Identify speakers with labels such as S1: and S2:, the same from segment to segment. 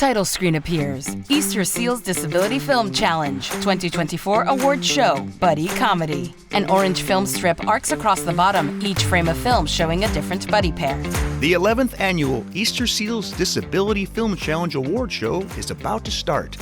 S1: Title screen appears. Easterseals Disability Film Challenge 2024 award show, buddy comedy. An orange film strip arcs across the bottom, each frame of film showing a different buddy pair.
S2: The 11th Annual Easterseals Disability Film Challenge award show is about to start.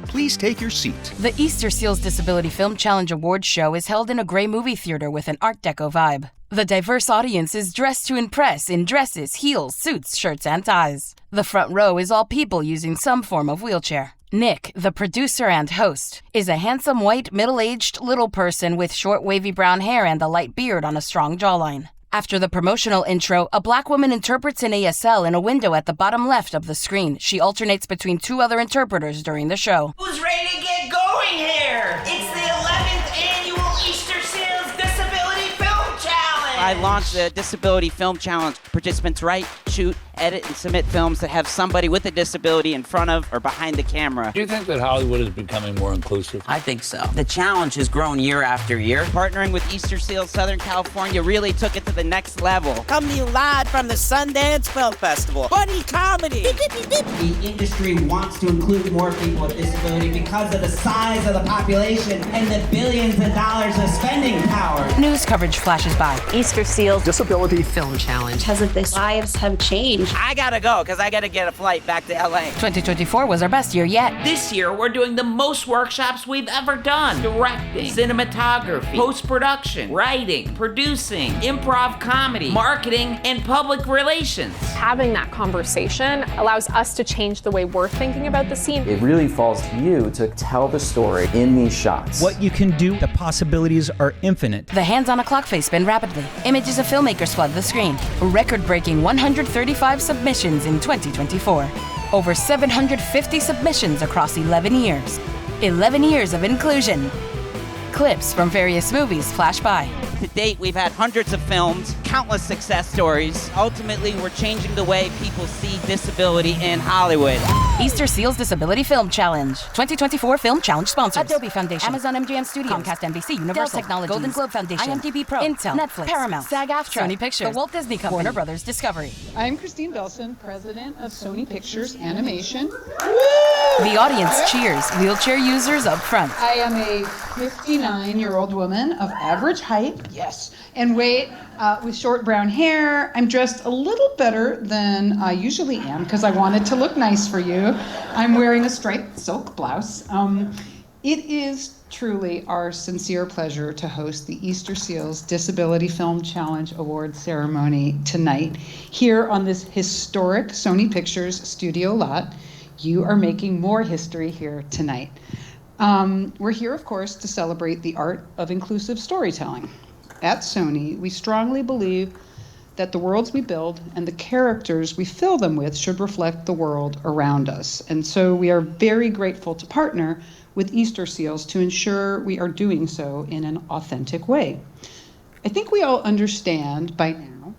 S2: Please take your seat.
S1: The Easterseals Disability Film Challenge award show is held in a gray movie theater with an Art Deco vibe. The diverse audience is dressed to impress in dresses, heels, suits, shirts, and ties. The front row is all people using some form of wheelchair. Nick, the producer and host, is a handsome white middle-aged little person with short wavy brown hair and a light beard on a strong jawline. After the promotional intro, a black woman interprets an ASL in a window at the bottom left of the screen. She alternates between two other interpreters during the show.
S3: Who's ready to get going here? It's the 11th Annual Easterseals Disability Film Challenge!
S4: I launched the Disability Film Challenge. Participants write, shoot, edit, and submit films that have somebody with a disability in front of or behind the camera.
S5: Do you think that Hollywood is becoming more inclusive?
S6: I think so. The challenge has grown year after year.
S4: Partnering with Easterseals Southern California really took it to the next level.
S7: Coming to you live from the Sundance Film Festival. Buddy comedy!
S8: The industry wants to include more people with disability because of the size of the population and the billions of dollars of spending power.
S1: News coverage flashes by.
S9: Easterseals Disability Film Challenge.
S10: Because of this, lives have changed.
S4: I gotta go, because I gotta get a flight back to LA.
S1: 2024 was our best year yet.
S3: This year, we're doing the most workshops we've ever done. Directing, cinematography, post-production, writing, producing, improv comedy, marketing, and public relations.
S11: Having that conversation allows us to change the way we're thinking about the scene.
S12: It really falls to you to tell the story in these shots.
S13: What you can do, the possibilities are infinite.
S1: The hands on a clock face spin rapidly. Images of filmmakers flood the screen. Record-breaking 135 submissions in 2024. Over 750 submissions across 11 years. 11 years of inclusion. Clips from various movies flash by.
S4: To date, we've had hundreds of films, countless success stories. Ultimately, we're changing the way people see disability in Hollywood.
S1: Easterseals Disability Film Challenge. 2024 Film Challenge sponsors. Adobe Foundation. Amazon MGM Studios. Comcast NBC. Universal. Dell Technologies. Golden Globe Foundation. IMDb Pro. Intel. Netflix. Paramount. SAG-AFTRA. Sony Pictures. The Walt Disney Company. Warner Brothers Discovery.
S14: I'm Christine Belson, president of Sony Pictures Animation.
S1: The audience cheers. Wheelchair users up front.
S14: I am a 59-year-old woman of average height, yes, and weight, with short brown hair. I'm dressed a little better than I usually am because I wanted to look nice for you. I'm wearing a striped silk blouse. It is truly our sincere pleasure to host the Easterseals Disability Film Challenge Award ceremony tonight here on this historic Sony Pictures studio lot. You are making more history here tonight. We're here, of course, to celebrate the art of inclusive storytelling. At Sony, we strongly believe that the worlds we build and the characters we fill them with should reflect the world around us. And so we are very grateful to partner with Easterseals to ensure we are doing so in an authentic way. I think we all understand by now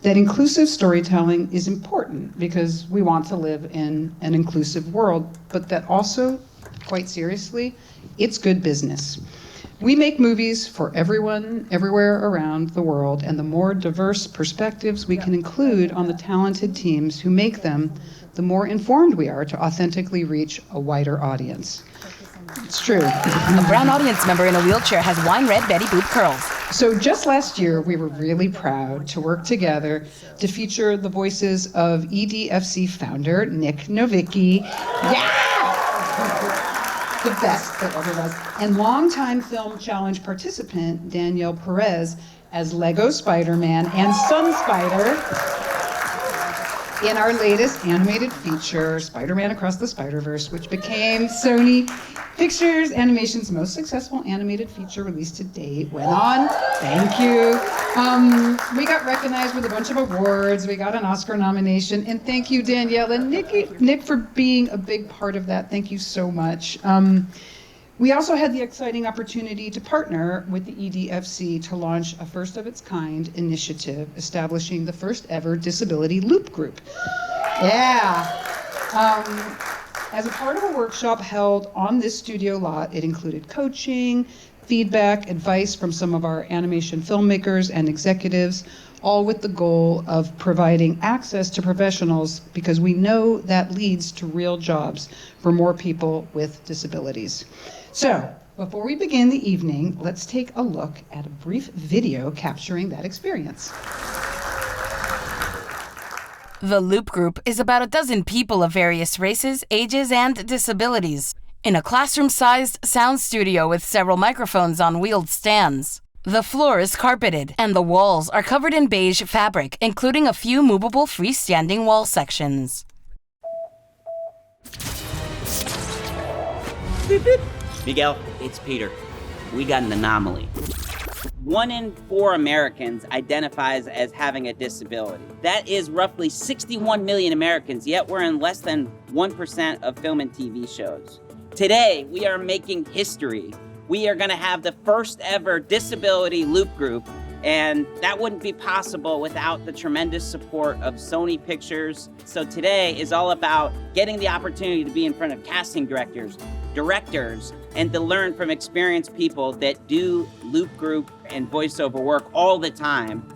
S14: that inclusive storytelling is important because we want to live in an inclusive world, but that also, quite seriously, it's good business. We make movies for everyone, everywhere around the world, and the more diverse perspectives we can include on the talented teams who make them, the more informed we are to authentically reach a wider audience. It's true.
S1: A brown audience member in a wheelchair has wine red Betty Boop curls.
S14: So just last year, we were really proud to work together to feature the voices of EDFC founder Nick Novicki. Yeah! The best that ever was. And longtime Film Challenge participant Danielle Perez as Lego Spider-Man and Sun Spider in our latest animated feature, Spider-Man Across the Spider-Verse, which became Sony Pictures Animation's most successful animated feature released to date. Went on. Thank you. We got recognized with a bunch of awards. We got an Oscar nomination. And thank you, Danielle and Nick, for being a big part of that. Thank you so much. We also had the exciting opportunity to partner with the EDFC to launch a first-of-its-kind initiative establishing the first ever Disability Loop Group. Yeah. As a part of a workshop held on this studio lot, it included coaching, feedback, advice from some of our animation filmmakers and executives, all with the goal of providing access to professionals because we know that leads to real jobs for more people with disabilities. So, before we begin the evening, let's take a look at a brief video capturing that experience.
S1: The Loop Group is about a dozen people of various races, ages, and disabilities in a classroom-sized sound studio with several microphones on wheeled stands. The floor is carpeted, and the walls are covered in beige fabric, including a few movable freestanding wall sections.
S4: Miguel, it's Peter. We got an anomaly. 1 in 4 Americans identifies as having a disability. That is roughly 61 million Americans, yet we're in less than 1% of film and TV shows. Today, we are making history. We are gonna have the first ever disability loop group, and that wouldn't be possible without the tremendous support of Sony Pictures. So today is all about getting the opportunity to be in front of casting directors, and to learn from experienced people that do loop group and voiceover work all the time.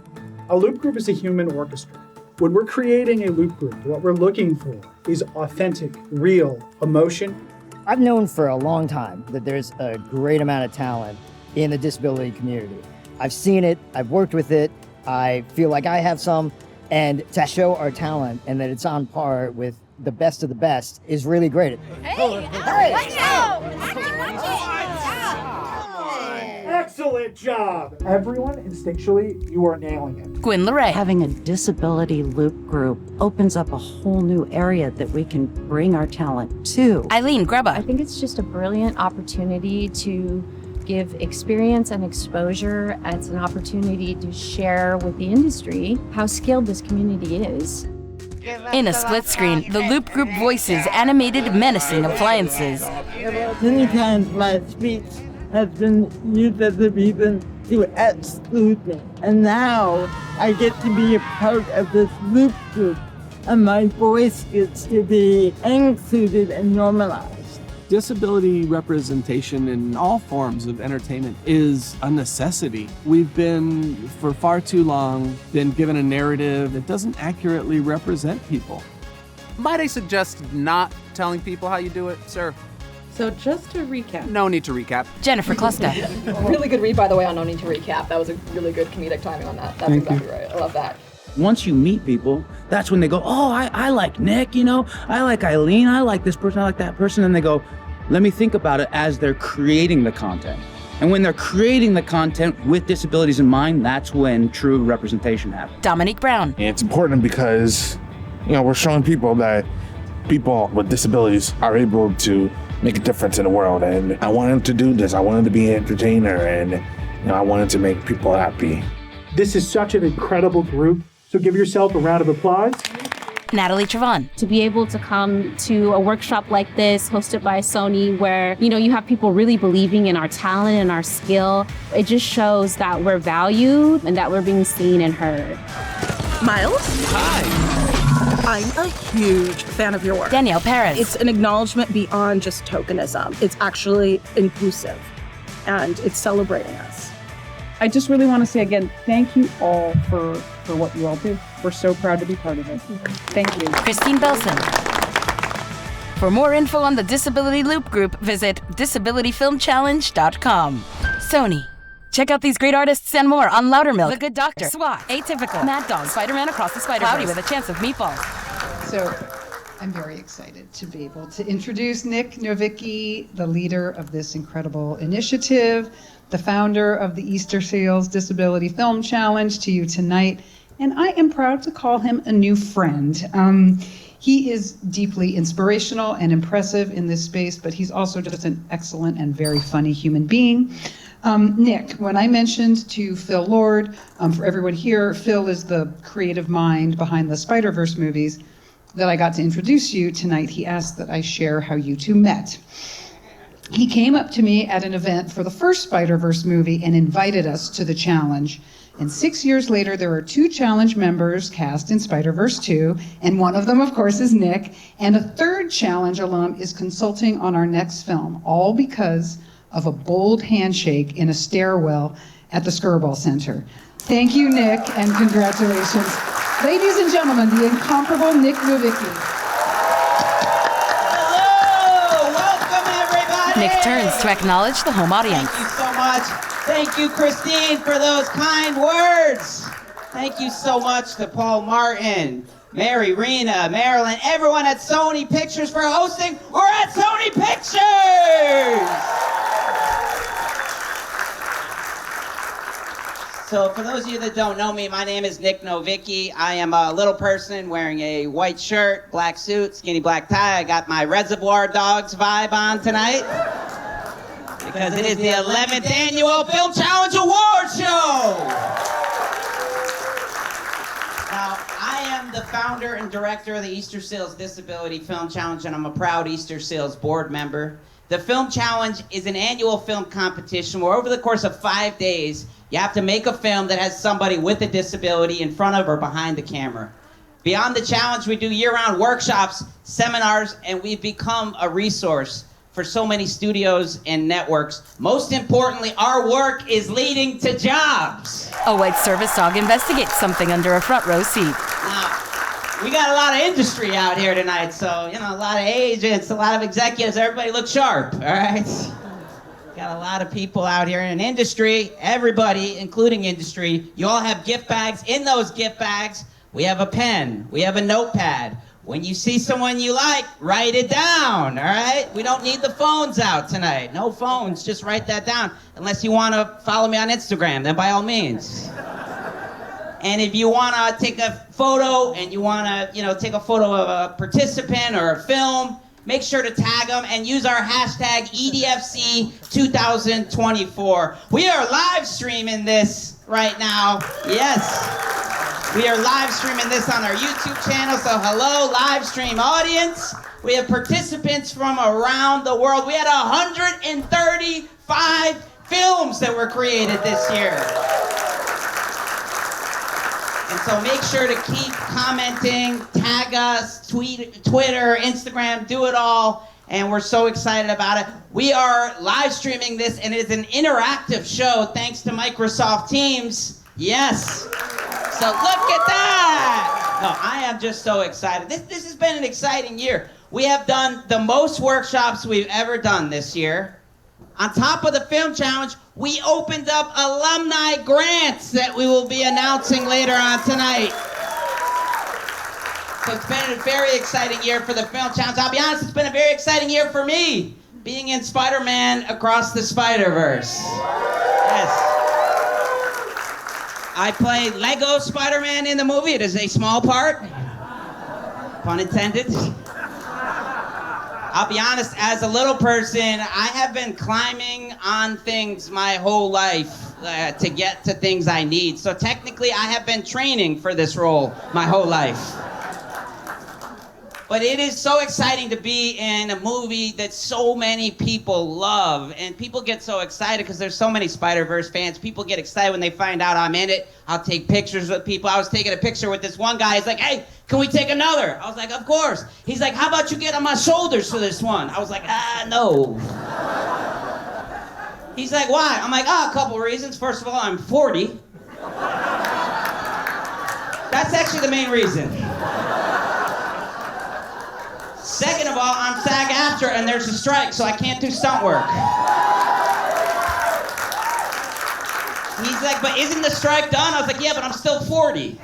S15: A loop group is a human orchestra. When we're creating a loop group, what we're looking for is authentic, real emotion.
S16: I've known for a long time that there's a great amount of talent in the disability community. I've seen it, I've worked with it, I feel like I have some, and to show our talent and that it's on par with the best of the best is really great.
S15: Hey! Excellent job! Everyone, instinctually, you are nailing it.
S1: Gwyn Leray.
S17: Having a disability loop group opens up a whole new area that we can bring our talent to.
S1: Eileen Greba.
S18: I think it's just a brilliant opportunity to give experience and exposure. It's an opportunity to share with the industry how skilled this community is.
S1: In a split screen, the Loop Group voices animated menacing appliances.
S19: Many times my speech has been used as a reason to exclude me. And now I get to be a part of this loop group, and my voice gets to be included and normalized.
S20: Disability representation in all forms of entertainment is a necessity. We've been, for far too long, been given a narrative that doesn't accurately represent people.
S21: Might I suggest not telling people how you do it, sir?
S22: So just to recap.
S21: No need to recap.
S1: Jennifer Kluska.
S22: Really good read, by the way, on No Need to Recap. That was a really good comedic timing on that. That's exactly right. I love that.
S23: Once you meet people, that's when they go, oh, I like Nick, you know, I like Eileen, I like this person, I like that person. And they go, let me think about it as they're creating the content. And when they're creating the content with disabilities in mind, that's when true representation happens.
S1: Dominique Brown.
S24: It's important because, you know, we're showing people that people with disabilities are able to make a difference in the world. And I wanted to do this. I wanted to be an entertainer, and, you know, I wanted to make people happy.
S15: This is such an incredible group. So give yourself a round of applause.
S1: Natalie Trevon.
S18: To be able to come to a workshop like this, hosted by Sony, where, you know, you have people really believing in our talent and our skill, it just shows that we're valued and that we're being seen and heard.
S25: Miles?
S21: Hi.
S25: I'm a huge fan of your work.
S1: Danielle Perez.
S25: It's an acknowledgement beyond just tokenism. It's actually inclusive, and it's celebrating us.
S26: I just really want to say again, thank you all for what you all do. We're so proud to be part of it. Thank you.
S1: Christine Belson. For more info on the Disability Loop Group, visit disabilityfilmchallenge.com. Sony. Check out these great artists and more on Loudermilk, The Good Doctor, SWAT, Atypical, Mad Dog, Spider-Man Across the Spider-Verse, Cloudy with a Chance of Meatballs.
S14: So I'm very excited to be able to introduce Nick Novicki, the leader of this incredible initiative, the founder of the Easterseals Disability Film Challenge, to you tonight. And I am proud to call him a new friend. He is deeply inspirational and impressive in this space, but he's also just an excellent and very funny human being. Nick, when I mentioned to Phil Lord, for everyone here, Phil is the creative mind behind the Spider-Verse movies, that I got to introduce you tonight, he asked that I share how you two met. He came up to me at an event for the first Spider-Verse movie and invited us to the challenge. And 6 years later, there are 2 challenge members cast in Spider-Verse 2, and one of them, of course, is Nick, and a 3rd challenge alum is consulting on our next film, all because of a bold handshake in a stairwell at the Skirball Center. Thank you, Nick, and congratulations. Ladies and gentlemen, the incomparable Nick Novicki.
S2: Hello! Welcome, everybody!
S1: Nick turns to acknowledge the home audience.
S2: Thank you so much. Thank you, Christine, for those kind words. Thank you so much to Paul Martin, Mary, Rena, Marilyn, everyone at Sony Pictures for hosting. We're at Sony Pictures! So for those of you that don't know me, my name is Nick Novicki. I am a little person wearing a white shirt, black suit, skinny black tie. I got my Reservoir Dogs vibe on tonight because it is the 11th Annual Film Challenge Award Show. Now, I am the founder and director of the Easterseals Disability Film Challenge, and I'm a proud Easterseals board member. The Film Challenge is an annual film competition where over the course of 5 days, you have to make a film that has somebody with a disability in front of or behind the camera. Beyond the challenge, we do year-round workshops, seminars, and we've become a resource for so many studios and networks. Most importantly, our work is leading to jobs.
S1: A white service dog investigates something under a front row seat.
S2: Now, we got a lot of industry out here tonight, so, a lot of agents, a lot of executives, everybody looks sharp, all right? Got a lot of people out here in industry, everybody, including industry. You all have gift bags. In those gift bags, we have a pen, we have a notepad. When you see someone you like, write it down, all right? We don't need the phones out tonight. No phones, just write that down. Unless you want to follow me on Instagram, then by all means. And if you want to take a photo and you want to, take a photo of a participant or a film, make sure to tag them and use our hashtag EDFC 2024. We are live streaming this right now. Yes. We are live streaming this on our YouTube channel, so hello, live stream audience. We have participants from around the world. We had 135 films that were created this year. And so make sure to keep commenting, tag us, Twitter, Instagram, do it all. And we're so excited about it. We are live streaming this, and it is an interactive show thanks to Microsoft Teams. Yes. So look at that! No, I am just so excited. This has been an exciting year. We have done the most workshops we've ever done this year. On top of the Film Challenge, we opened up alumni grants that we will be announcing later on tonight. So it's been a very exciting year for the Film Challenge. I'll be honest, it's been a very exciting year for me, being in Spider-Man Across the Spider-Verse. Yes. I play Lego Spider-Man in the movie. It is a small part, pun intended. I'll be honest, as a little person, I have been climbing on things my whole life to get to things I need. So technically, I have been training for this role my whole life. But it is so exciting to be in a movie that so many people love. And people get so excited because there's so many Spider-Verse fans. People get excited when they find out I'm in it. I'll take pictures with people. I was taking a picture with this one guy. He's like, hey, can we take another? I was like, of course. He's like, how about you get on my shoulders for this one? I was like, no. He's like, why? I'm like, a couple reasons. First of all, I'm 40. That's actually the main reason. Second of all, I'm SAG-AFTRA and there's a strike, so I can't do stunt work. He's like, but isn't the strike done? I was like, yeah, but I'm still 40.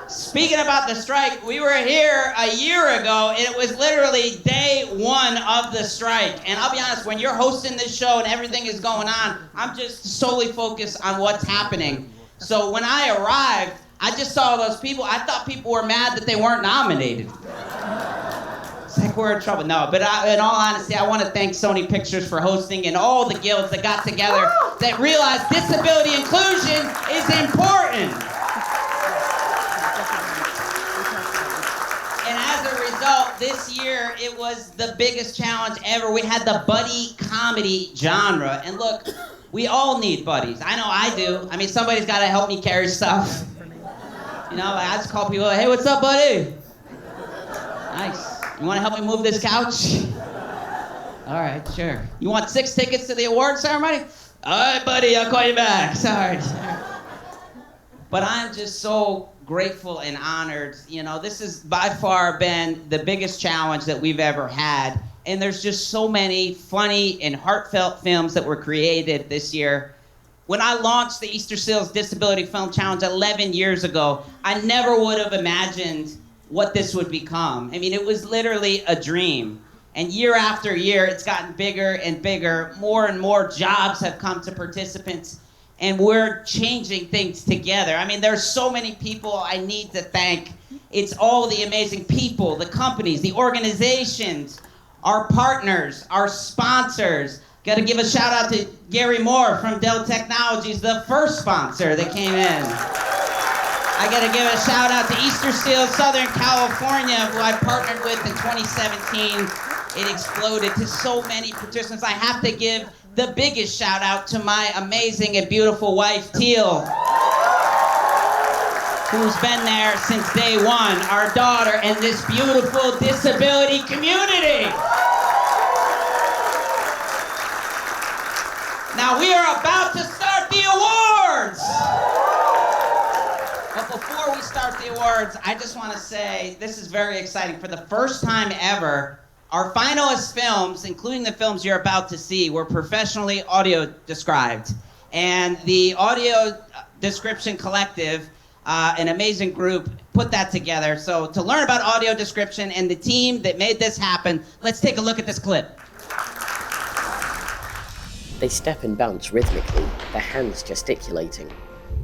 S2: Speaking about the strike, we were here a year ago, and it was literally day one of the strike. And I'll be honest, when you're hosting this show and everything is going on, I'm just solely focused on what's happening. So when I arrived, I just saw those people. I thought people were mad that they weren't nominated. It's like we're in trouble. No, but in all honesty, I want to thank Sony Pictures for hosting and all the guilds that got together that realized disability inclusion is important. And as a result, this year, it was the biggest challenge ever. We had the buddy comedy genre. And look, we all need buddies. I know I do. I mean, somebody's got to help me carry stuff. I just call people, hey, what's up, buddy? Nice. You want to help me move this couch? All right, sure. You want 6 tickets to the award ceremony? All right, buddy, I'll call you back. Sorry. But I'm just so grateful and honored. You know, this has by far been the biggest challenge that we've ever had. And there's just so many funny and heartfelt films that were created this year. When I launched the Easterseals Disability Film Challenge 11 years ago, I never would have imagined what this would become. I mean, it was literally a dream. And year after year, it's gotten bigger and bigger. More and more jobs have come to participants, and we're changing things together. I mean, there's so many people I need to thank. It's all the amazing people, the companies, the organizations, our partners, our sponsors. Got to give a shout out to Gary Moore from Dell Technologies, the first sponsor that came in. I got to give a shout out to Easterseals Southern California, who I partnered with in 2017. It exploded to so many participants. I have to give the biggest shout out to my amazing and beautiful wife, Teal, who's been there since day one, our daughter, and this beautiful disability community. Now we are about to start the awards. But before we start the awards, I just want to say this is very exciting. For the first time ever, our finalist films, including the films you're about to see, were professionally audio described. And the Audio Description Collective, an amazing group, put that together. So to learn about audio description and the team that made this happen, let's take a look at this clip.
S5: They step and bounce rhythmically, their hands gesticulating.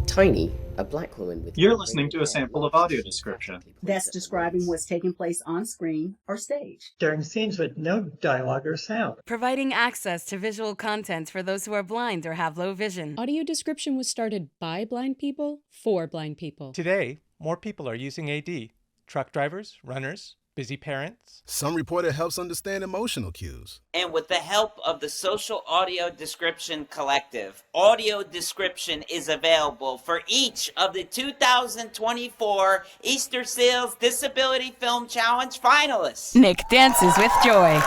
S5: Tiny, a black woman with...
S6: You're listening to a sample of audio description.
S7: That's describing what's taking place on screen or stage.
S8: During scenes with no dialogue or sound.
S1: Providing access to visual content for those who are blind or have low vision.
S9: Audio description was started by blind people for blind people.
S10: Today, more people are using AD. Truck drivers, runners, busy parents.
S27: Some report it helps understand emotional cues.
S4: And with the help of the Social Audio Description Collective, audio description is available for each of the 2024 Easterseals Disability Film Challenge finalists.
S1: Nick dances with joy.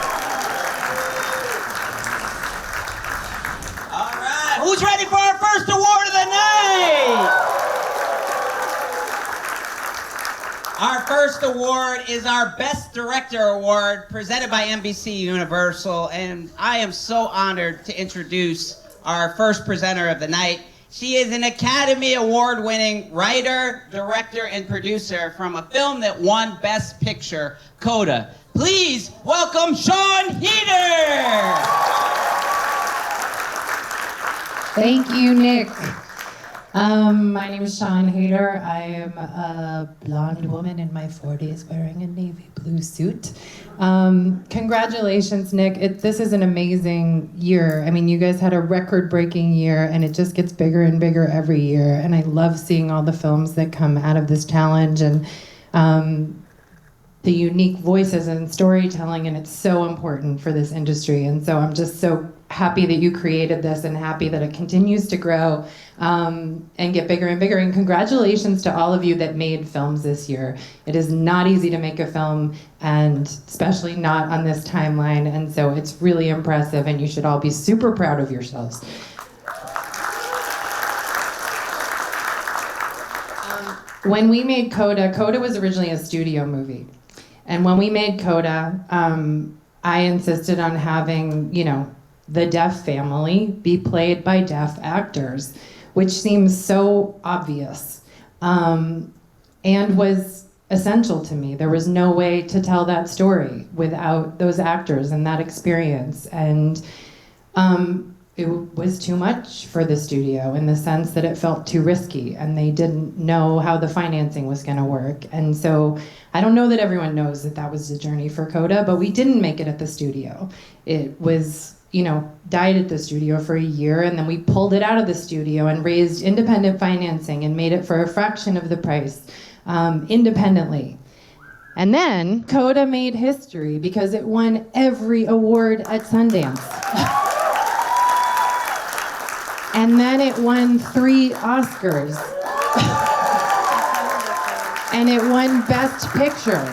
S2: All right, who's ready for our first award of the night? Our first award is our Best Director Award, presented by NBC Universal, and I am so honored to introduce our first presenter of the night. She is an Academy Award-winning writer, director, and producer from a film that won Best Picture, CODA. Please welcome Sheaun Heder!
S28: Thank you, Nick. My name is Sheaun Heder. I am a blonde woman in my 40s wearing a navy blue suit. Congratulations, Nick. This is an amazing year. I mean, you guys had a record-breaking year, and it just gets bigger and bigger every year. And I love seeing all the films that come out of this challenge and the unique voices and storytelling, and it's so important for this industry. And so I'm just so happy that you created this and happy that it continues to grow and get bigger and bigger. And congratulations to all of you that made films this year. It is not easy to make a film, and especially not on this timeline. And so it's really impressive, and you should all be super proud of yourselves. When we made CODA, CODA was originally a studio movie. And when we made CODA, I insisted on having, the deaf family be played by deaf actors, which seems so obvious, and was essential to me. There was no way to tell that story without those actors and that experience. And it was too much for the studio in the sense that it felt too risky, and they didn't know how the financing was going to work. And so I don't know that everyone knows that was the journey for CODA, but we didn't make it at the studio. It was, died at the studio for a year, and then we pulled it out of the studio and raised independent financing and made it for a fraction of the price, independently. And then CODA made history because it won every award at Sundance. And then it won 3 Oscars. And it won Best Picture.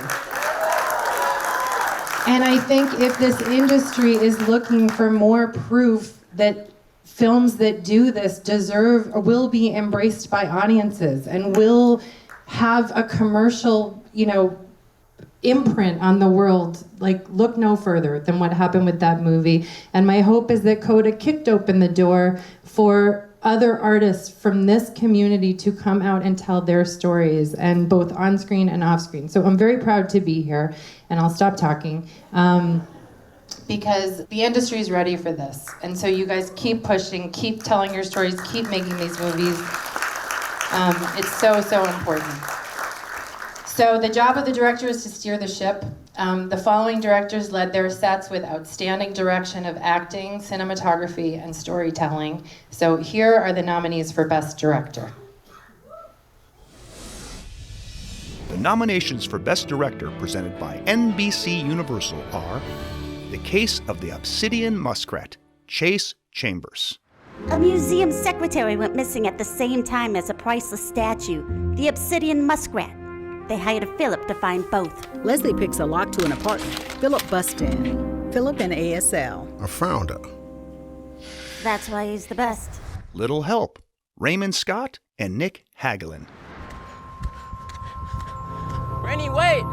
S28: And I think if this industry is looking for more proof that films that do this deserve or will be embraced by audiences and will have a commercial, imprint on the world. Like, look no further than what happened with that movie. And my hope is that CODA kicked open the door for other artists from this community to come out and tell their stories, and both on screen and off screen. So I'm very proud to be here, and I'll stop talking. Because the industry is ready for this. And so you guys keep pushing, keep telling your stories, keep making these movies. It's so, so important. So the job of the director is to steer the ship. The following directors led their sets with outstanding direction of acting, cinematography, and storytelling. So here are the nominees for Best Director.
S3: The nominations for Best Director presented by NBC Universal are The Case of the Obsidian Muskrat, Chase Chambers.
S11: A museum secretary went missing at the same time as a priceless statue, the Obsidian Muskrat. They hired a Philip to find both.
S7: Leslie picks a lock to an apartment. Philip busts in. Philip and ASL.
S27: I found her.
S11: That's why he's the best.
S3: Little Help, Raymond Scott and Nick Hagelin.
S12: Rennie, wait!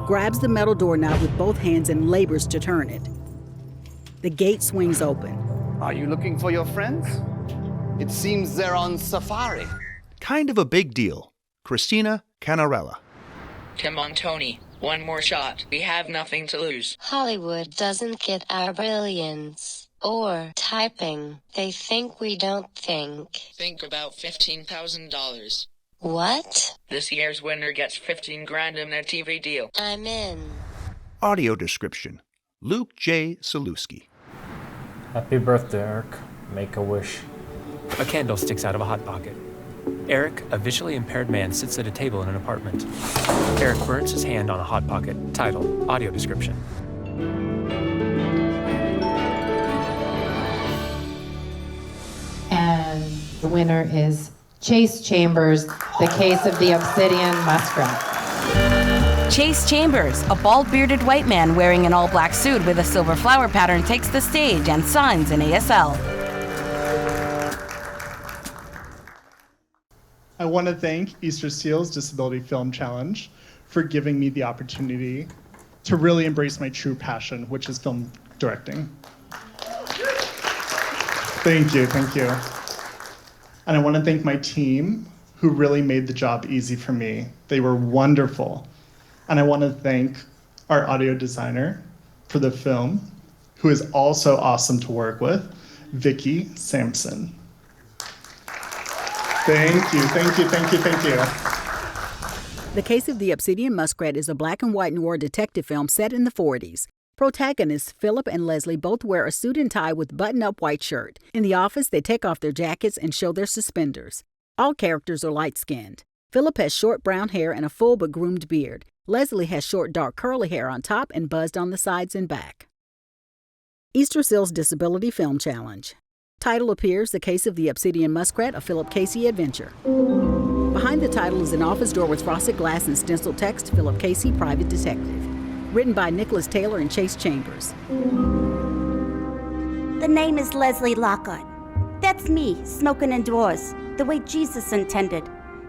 S7: Grabs the metal doorknob with both hands and labors to turn it. The gate swings open.
S13: Are you looking for your friends? It seems they're on safari.
S3: Kind of a Big Deal, Christina Canarella.
S16: Come on, Tony. One more shot. We have nothing to lose.
S17: Hollywood doesn't get our brilliance or typing. They think we don't think.
S16: Think about $15,000.
S17: What?
S16: This year's winner gets $15,000 in a TV deal.
S17: I'm in.
S3: Audio description, Luke J. Saluski.
S19: Happy birthday, Eric. Make a wish.
S20: A candle sticks out of a hot pocket. Eric, a visually impaired man, sits at a table in an apartment. Eric burns his hand on a hot pocket. Title, audio description.
S28: And the winner is Chase Chambers, The Case of the Obsidian Muskrat.
S1: Chase Chambers, a bald-bearded white man wearing an all-black suit with a silver flower pattern, takes the stage and signs an ASL.
S29: I want to thank Easterseals Disability Film Challenge for giving me the opportunity to really embrace my true passion, which is film directing. Thank you. And I want to thank my team, who really made the job easy for me. They were wonderful. And I want to thank our audio designer for the film, who is also awesome to work with, Vicky Sampson. Thank you.
S7: The Case of the Obsidian Muskrat is a black and white noir detective film set in the 40s. Protagonists Philip and Leslie both wear a suit and tie with button-up white shirt. In the office, they take off their jackets and show their suspenders. All characters are light-skinned. Philip has short brown hair and a full but groomed beard. Leslie has short dark curly hair on top and buzzed on the sides and back. Easterseals Disability Film Challenge. Title appears The Case of the Obsidian Muskrat, a Philip Casey adventure. Behind the title is an office door with frosted glass and stenciled text, Philip Casey, Private Detective. Written by Nicholas Taylor and Chase Chambers.
S11: The name is Leslie Lockhart. That's me, smoking indoors, the way Jesus intended.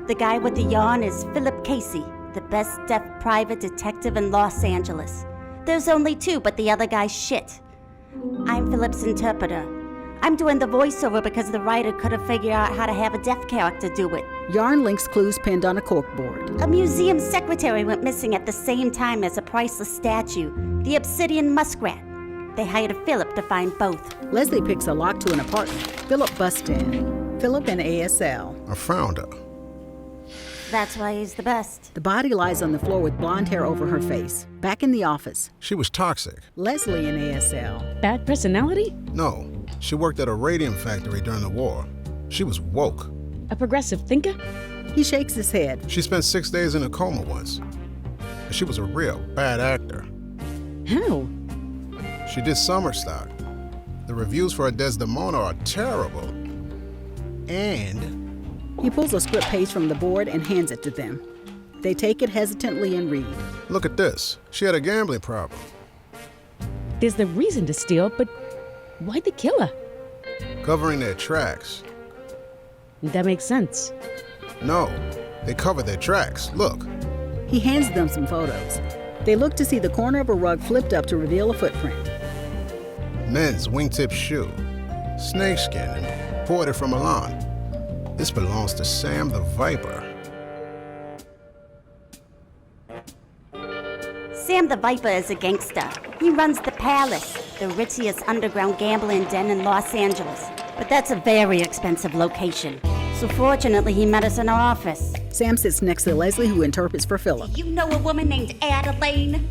S11: The guy with the yawn is Philip Casey, the best deaf private detective in Los Angeles. There's only two, but the other guy's shit. I'm Philip's interpreter. I'm doing the voiceover because the writer couldn't figure out how to have a deaf character do it.
S7: Yarn links clues pinned on a corkboard.
S11: A museum secretary went missing at the same time as a priceless statue, the Obsidian Muskrat. They hired a Philip to find both.
S7: Leslie picks a lock to an apartment. Philip busts in. Philip and ASL.
S27: I found her.
S11: That's why he's the best.
S7: The body lies on the floor with blonde hair over her face. Back in the office.
S27: She was toxic.
S7: Leslie and ASL.
S9: Bad personality?
S27: No. She worked at a radium factory during the war. She was woke.
S9: A progressive thinker?
S7: He shakes his head.
S27: She spent 6 days in a coma once. She was a real bad actor.
S9: How?
S27: She did summer stock. The reviews for her Desdemona are terrible. And...
S7: He pulls a script page from the board and hands it to them. They take it hesitantly and read.
S27: Look at this. She had a gambling problem.
S9: There's the reason to steal, but why the killer?
S27: covering their tracks.
S12: That makes sense.
S27: No, they cover their tracks. Look.
S7: He hands them some photos. They look to see the corner of a rug flipped up to reveal a footprint.
S27: Men's wingtip shoe, snakeskin, imported from Milan. This belongs to Sam the Viper.
S11: Sam the Viper is a gangster. He runs the Palace, the richest underground gambling den in Los Angeles. But that's a very expensive location. So fortunately, he met us in our office.
S7: Sam sits next to Leslie, who interprets for Philip.
S11: Do you know a woman named Adeline?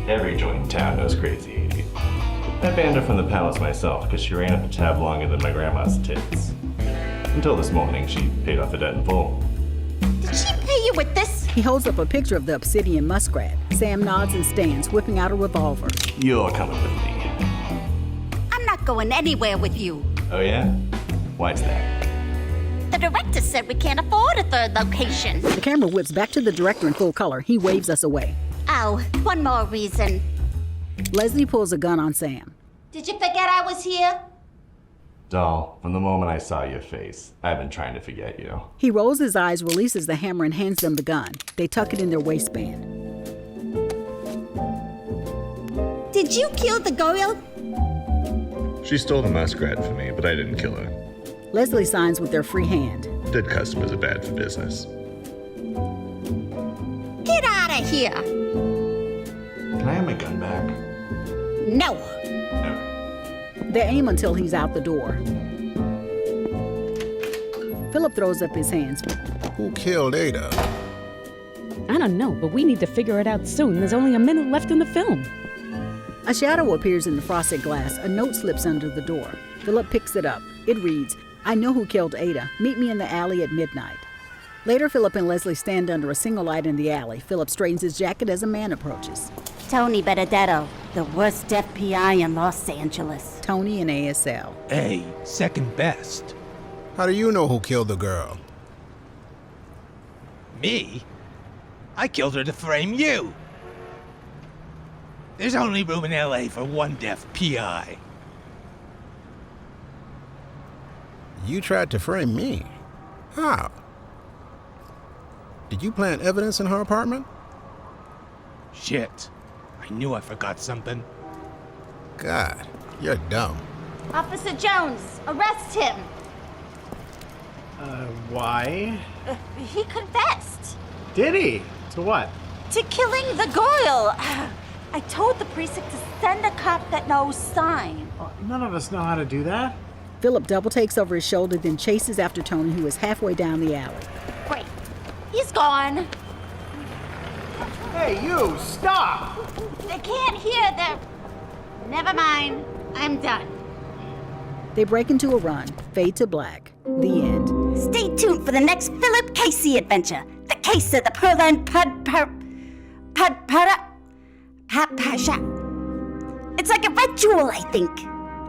S15: Every joint in town knows Crazy 80. I banned her from the Palace myself because she ran up a tab longer than my grandma's tits. Until this morning, she paid off the debt in full.
S11: Did she pay you with this?
S7: He holds up a picture of the obsidian muskrat. Sam nods and stands, whipping out a revolver.
S15: You're coming with me.
S11: I'm not going anywhere with you.
S15: Oh yeah? Why's that?
S11: The director said we can't afford a third location.
S7: The camera whips back to the director in full color. He waves us away.
S11: Oh, one more reason.
S7: Leslie pulls a gun on Sam.
S11: Did you forget I was here?
S15: Doll, from the moment I saw your face, I've been trying to forget you.
S7: He rolls his eyes, releases the hammer, and hands them the gun. They tuck it in their waistband.
S11: Did you kill the girl?
S15: She stole the muskrat for me, but I didn't kill her.
S7: Leslie signs with their free hand.
S15: Dead customers are bad for business.
S11: Get out of here!
S15: Can I have my gun back?
S11: No!
S7: They aim until he's out the door. Philip throws up his hands.
S27: Who killed Ada?
S12: I don't know, but we need to figure it out soon. There's only a minute left in the film.
S7: A shadow appears in the frosted glass. A note slips under the door. Philip picks it up. It reads, "I know who killed Ada. Meet me in the alley at midnight." Later, Philip and Leslie stand under a single light in the alley. Philip straightens his jacket as a man approaches.
S11: Tony Benedetto, the worst deaf PI in Los Angeles.
S7: Tony and ASL.
S18: Hey, second best.
S27: How do you know who killed the girl?
S18: Me? I killed her to frame you. There's only room in LA for one deaf PI.
S27: You tried to frame me. How? Did you plant evidence in her apartment?
S18: Shit. I knew I forgot something.
S27: God, you're dumb.
S11: Officer Jones, arrest him.
S21: Why?
S11: He confessed.
S21: Did he? To what?
S11: To killing the girl. I told the precinct to send a cop that knows sign.
S21: None of us know how to do that.
S7: Philip double takes over his shoulder, then chases after Tony, who is halfway down the alley.
S11: Great. He's gone.
S21: Hey, you, stop!
S11: They can't hear the... Never mind. I'm done.
S7: They break into a run, fade to black. The end.
S11: Stay tuned for the next Philip Casey adventure. The case of the Pearl and It's like a ritual, I think.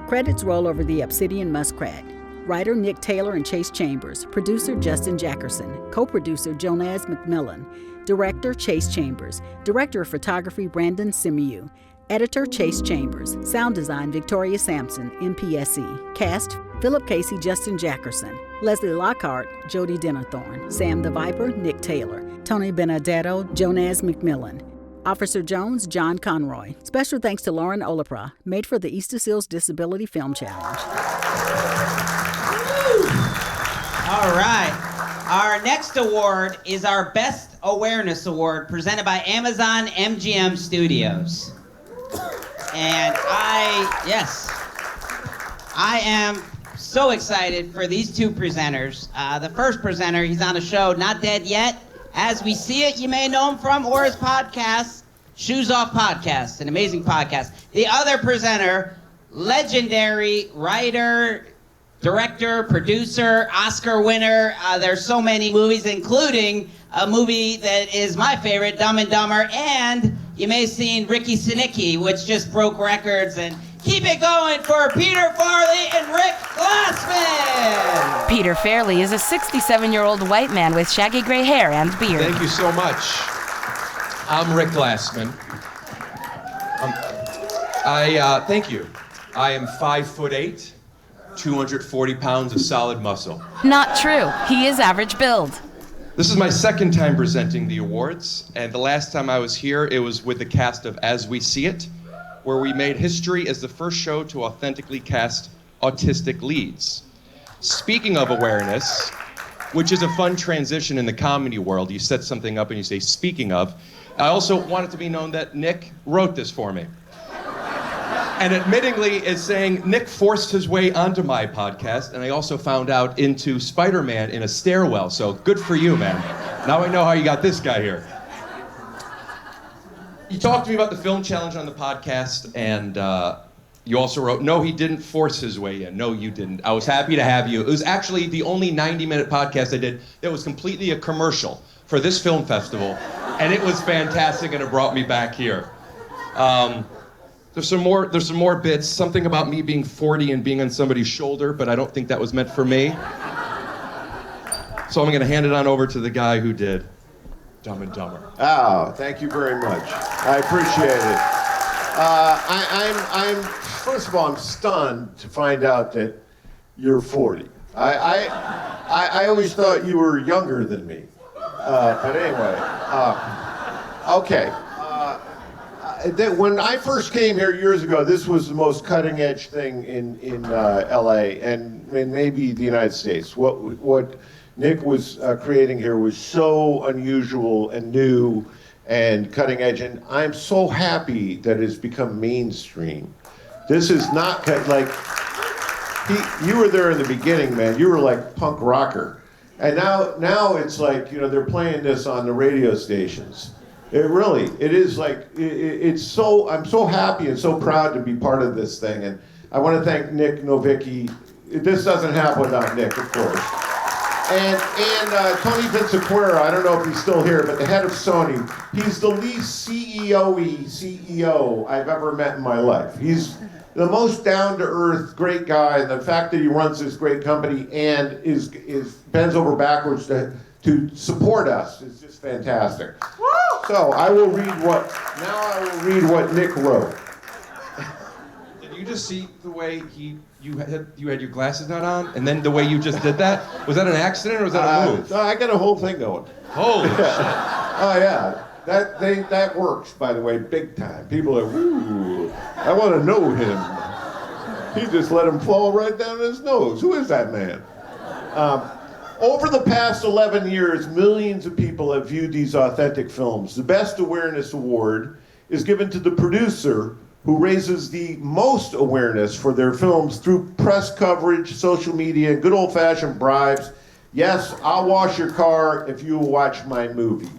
S7: Credits roll over The Obsidian Muskrat. Writer Nick Taylor and Chase Chambers. Producer Justin Jackerson. Co-producer Jonas McMillan. Director Chase Chambers. Director of Photography Brandon Simiu. Editor Chase Chambers. Sound design Victoria Sampson, MPSE. Cast Philip Casey, Justin Jackerson. Leslie Lockhart, Jody Dennerthorn. Sam the Viper, Nick Taylor. Tony Benedetto, Jonas McMillan. Officer Jones, John Conroy. Special thanks to Lauren Olapra, made for the Easterseals Disability Film Challenge.
S2: All right. Our next award is our Best Awareness Award, presented by Amazon MGM Studios. And I am so excited for these two presenters. The first presenter, he's on a show, Not Dead Yet. As We See It, you may know him from, or his podcast, Shoes Off Podcast, an amazing podcast. The other presenter, legendary writer, director, producer, Oscar winner. There's so many movies, including a movie that is my favorite, Dumb and Dumber, and you may have seen Ricky Sinicki, which just broke records. And keep it going for Peter Farrelly and Rick Glassman.
S1: Peter Farrelly is a 67-year-old white man with shaggy gray hair and beard.
S22: Thank you so much. I'm Rick Glassman. Thank you. I am 5'8", 240 pounds of solid muscle.
S1: Not true. He is average build.
S22: This is my second time presenting the awards, and the last time I was here, it was with the cast of As We See It, where we made history as the first show to authentically cast autistic leads. Speaking of awareness, which is a fun transition in the comedy world, you set something up and you say, speaking of, I also want it to be known that Nick wrote this for me. And admittingly is saying Nick forced his way onto my podcast, and I also found out into Spider-Man in a stairwell, so good for you, man. Now I know how you got this guy here. You talked to me about the film challenge on the podcast, and you also wrote, no, he didn't force his way in. No, you didn't. I was happy to have you. It was actually the only 90-minute podcast I did that was completely a commercial for this film festival, and it was fantastic, and it brought me back here. There's some more bits, something about me being 40 and being on somebody's shoulder, but I don't think that was meant for me. So I'm gonna hand it on over to the guy who did Dumb and Dumber.
S5: Oh, thank you very much. I appreciate it. I'm first of all, I'm stunned to find out that you're 40. I always thought you were younger than me. But anyway, okay. When I first came here years ago, this was the most cutting edge thing in LA and maybe the United States. What Nick was creating here was so unusual and new and cutting edge, and I'm so happy that it's become mainstream. This is not like, you were there in the beginning, man. You were like punk rocker. And now it's like, they're playing this on the radio stations. It is like, I'm so happy and so proud to be part of this thing. And I want to thank Nick Novicki. This doesn't happen without Nick, of course. And Tony Vinciquerra, I don't know if he's still here, but the head of Sony, he's the least CEO I've ever met in my life. He's the most down-to-earth, great guy. And the fact that he runs this great company and is bends over backwards to support us is just fantastic. Woo! So I will read what Nick wrote.
S22: Did you just see the way you had your glasses not on, and then the way you just did that? Was that an accident or was that a move?
S5: No, I got a whole thing going.
S22: Holy shit!
S5: Oh yeah, that works, by the way, big time. People are, ooh, I want to know him. He just let him fall right down his nose. Who is that man? Over the past 11 years, millions of people have viewed these authentic films. The Best Awareness Award is given to the producer who raises the most awareness for their films through press coverage, social media, and good old-fashioned bribes. Yes, I'll wash your car if you watch my movie.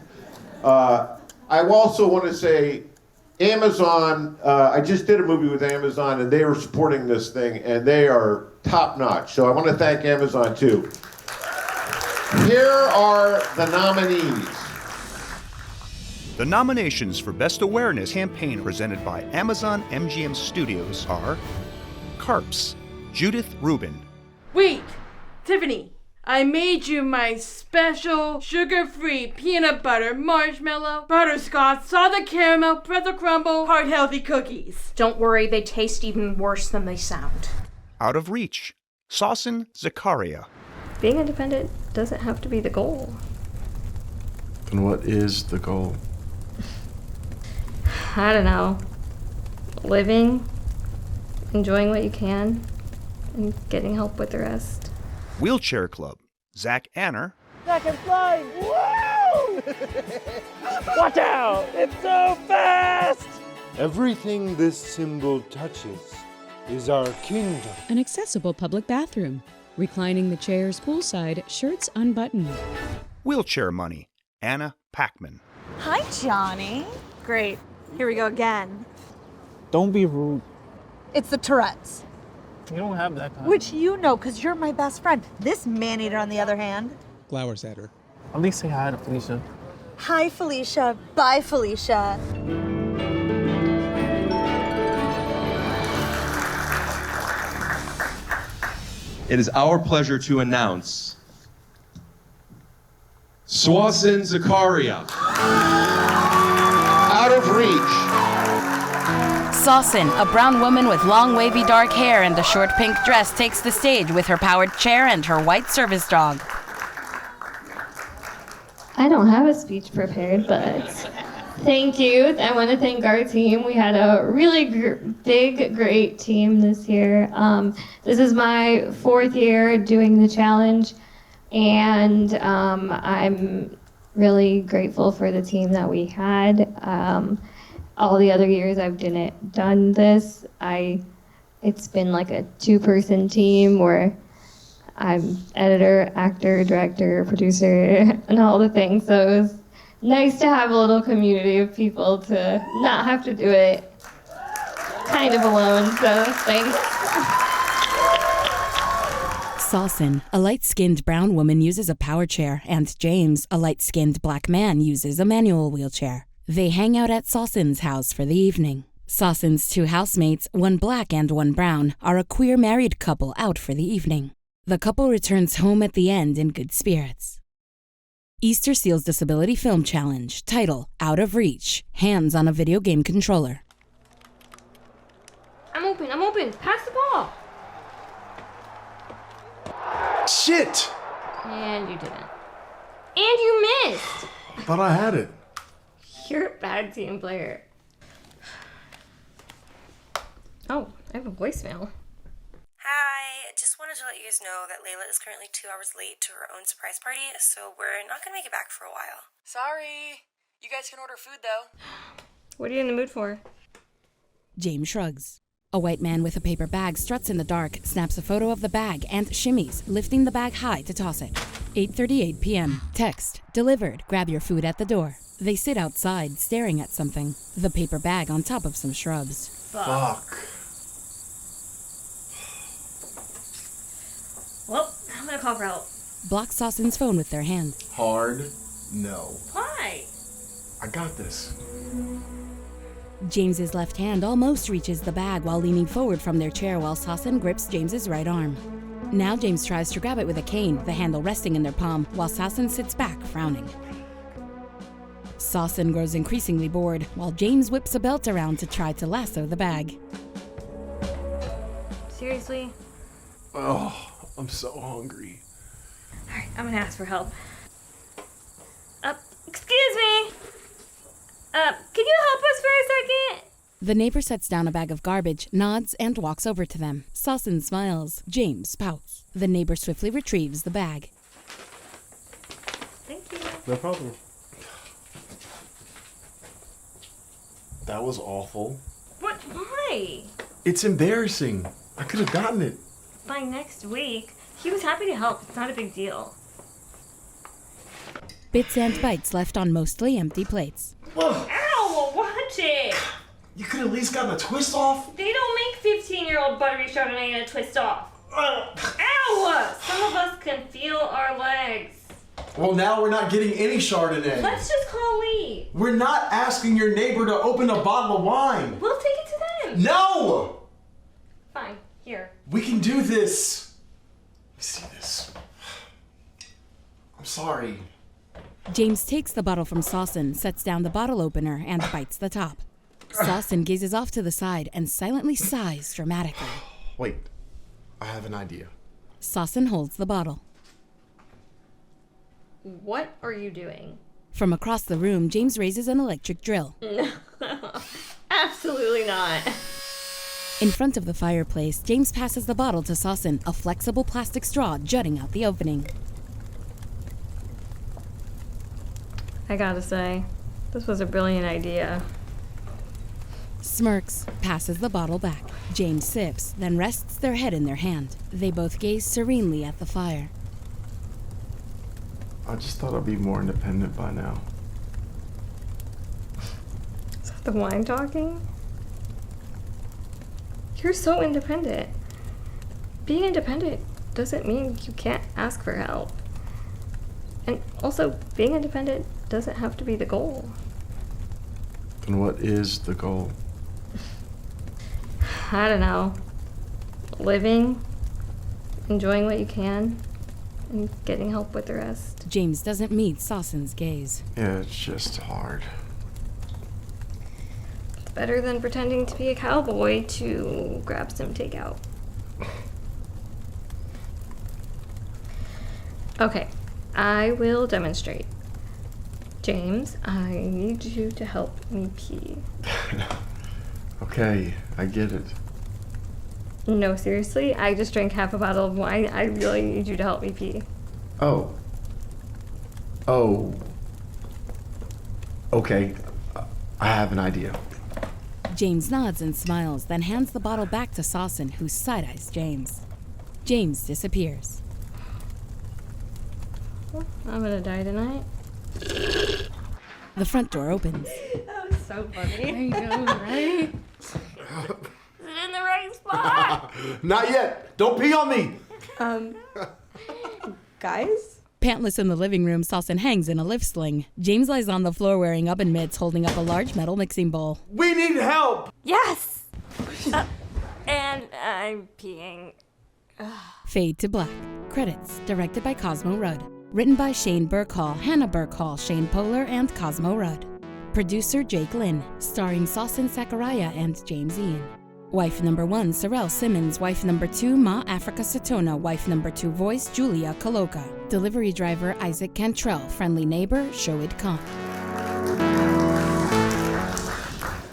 S5: I also want to say, Amazon, I just did a movie with Amazon, and they are supporting this thing, and they are top-notch. So I want to thank Amazon, too. Here are the nominees.
S3: The nominations for Best Awareness campaign presented by Amazon MGM Studios are Carps, Judith Rubin.
S6: Wait, Tiffany, I made you my special sugar-free peanut butter, marshmallow, butterscotch, salted caramel, pretzel crumble, heart-healthy cookies.
S8: Don't worry, they taste even worse than they sound.
S3: Out of Reach, Sian Heder.
S10: Being independent doesn't have to be the goal.
S14: Then what is the goal?
S10: I don't know. Living, enjoying what you can, and getting help with the rest.
S3: Wheelchair Club, Zach Anner.
S23: Second flying! Woo! Watch out! It's so fast!
S24: Everything this symbol touches is our kingdom.
S9: An accessible public bathroom. Reclining the chairs poolside, shirts unbuttoned.
S3: Wheelchair Money, Anna Packman.
S25: Hi, Johnny. Great. Here we go again.
S21: Don't be rude.
S25: It's the Tourette's.
S21: You don't have that kind.
S25: Which you know, because you're my best friend. This man-eater, on the other hand.
S21: Flowers at her. At least say hi to Felicia.
S25: Hi, Felicia. Bye, Felicia.
S22: It is our pleasure to announce Sian Heder.
S5: Out of Reach.
S1: Saucin, a brown woman with long wavy dark hair and a short pink dress, takes the stage with her powered chair and her white service dog.
S10: I don't have a speech prepared, but thank you. I want to thank our team. We had a really great team this year. This is my 4th year doing the challenge, and I'm really grateful for the team that we had. All the other years I've done this, it's been like a 2-person team where I'm editor, actor, director, producer, and all the things. So it was nice to have a little community of people to not have to do it kind of alone. So thanks.
S1: Saucin, a light-skinned brown woman, uses a power chair, and James, a light-skinned black man, uses a manual wheelchair. They hang out at Saucin's house for the evening. Saucin's 2 housemates, one black and one brown, are a queer married couple out for the evening. The couple returns home at the end in good spirits. Easterseals Disability Film Challenge. Title, Out of Reach. Hands on a video game controller.
S10: I'm open. Pass the ball.
S14: Shit!
S10: And you didn't. And you missed.
S14: I thought I had it.
S10: You're a bad team player. Oh, I have a voicemail.
S4: Hi, just wanted to let you guys know that Layla is currently 2 hours late to her own surprise party, so we're not gonna make it back for a while.
S13: Sorry. You guys can order food, though.
S10: What are you in the mood for?
S1: James shrugs. A white man with a paper bag struts in the dark, snaps a photo of the bag, and shimmies, lifting the bag high to toss it. 8:38 p.m. Text, delivered, grab your food at the door. They sit outside, staring at something. The paper bag on top of some shrubs.
S14: Fuck.
S10: Well, I'm gonna call for help.
S1: Block Saucin's phone with their hand.
S14: Hard no.
S10: Why?
S14: I got this.
S1: James's left hand almost reaches the bag while leaning forward from their chair while Saucin grips James's right arm. Now James tries to grab it with a cane, the handle resting in their palm, while Saucin sits back, frowning. Saucin grows increasingly bored, while James whips a belt around to try to lasso the bag.
S10: Seriously?
S14: Oh, I'm so hungry.
S10: Alright, I'm gonna ask for help. Excuse me! Can you help us for a second?
S1: The neighbor sets down a bag of garbage, nods, and walks over to them. Saucin smiles. James pouts. The neighbor swiftly retrieves the bag.
S10: Thank you.
S14: No problem. That was awful.
S10: What? Why?
S14: It's embarrassing. I could have gotten it.
S10: By next week. He was happy to help. It's not a big deal.
S1: Bits and bites left on mostly empty plates.
S14: Whoa.
S10: Ow! Watch it!
S14: You could at least gotten a twist off.
S10: They don't make 15-year-old buttery Chardonnay and a twist off. Ow! Some of us can feel our legs.
S14: Well, now we're not getting any Chardonnay.
S10: Let's just call Lee.
S14: We're not asking your neighbor to open a bottle of wine.
S10: We'll take it to them.
S14: No!
S10: Fine. Here.
S14: We can do this. Let me see this. I'm sorry.
S1: James takes the bottle from Saucin, sets down the bottle opener, and bites the top. Saucin gazes off to the side and silently sighs dramatically.
S14: Wait, I have an idea.
S1: Saucin holds the bottle.
S10: What are you doing?
S1: From across the room, James raises an electric drill.
S10: No, absolutely not.
S1: In front of the fireplace, James passes the bottle to Saucin, a flexible plastic straw jutting out the opening.
S10: I gotta say, this was a brilliant idea.
S1: Smirks, passes the bottle back. James sips, then rests their head in their hand. They both gaze serenely at the fire.
S14: I just thought I'd be more independent by now.
S10: Is that the wine talking? You're so independent. Being independent doesn't mean you can't ask for help. And also, being independent doesn't have to be the goal.
S14: Then what is the goal?
S10: I don't know. Living, enjoying what you can, and getting help with the rest.
S1: James doesn't meet Saucin's gaze.
S14: Yeah, it's just hard.
S10: better than pretending to be a cowboy to grab some takeout. Okay, I will demonstrate. James, I need you to help me pee.
S14: Okay, I get it.
S10: No, seriously, I just drank half a bottle of wine. I really need you to help me pee.
S14: Oh. Okay, I have an idea.
S1: James nods and smiles, then hands the bottle back to Saucon, who side-eyes James. James disappears.
S10: I'm gonna die tonight.
S1: The front door opens.
S10: That was so funny. I know, right? In the right spot.
S24: Not yet. Don't pee on me.
S1: Guys? Pantless in the living room, Saucon hangs in a lift sling. James lies on the floor wearing oven mitts, holding up a large metal mixing bowl.
S24: We need help.
S10: Yes! And I'm peeing.
S1: Fade to black. Credits, directed by Cosmo Rudd. Written by Shane Burkhall, Hannah Burkhall, Shane Poehler, and Cosmo Rudd. Producer Jake Lynn, starring Saucon Sakurai and James Ian. Wife number 1, Sorrel Simmons. Wife number 2, Ma Africa Satona. Wife number 2 voice, Julia Kaloka. Delivery driver, Isaac Cantrell. Friendly neighbor, Shoid Khan.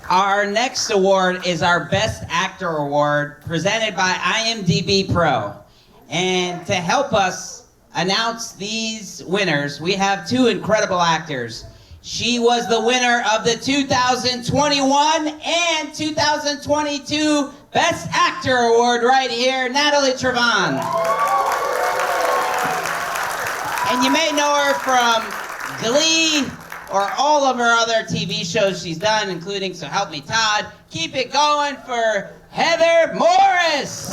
S2: Our next award is our Best Actor Award, presented by IMDb Pro. And to help us announce these winners, we have 2 incredible actors. She was the winner of the 2021 and 2022 Best Actor Award right here, Natalie Trevon. And you may know her from Glee or all of her other TV shows she's done, including So Help Me Todd. Keep it going for Heather Morris.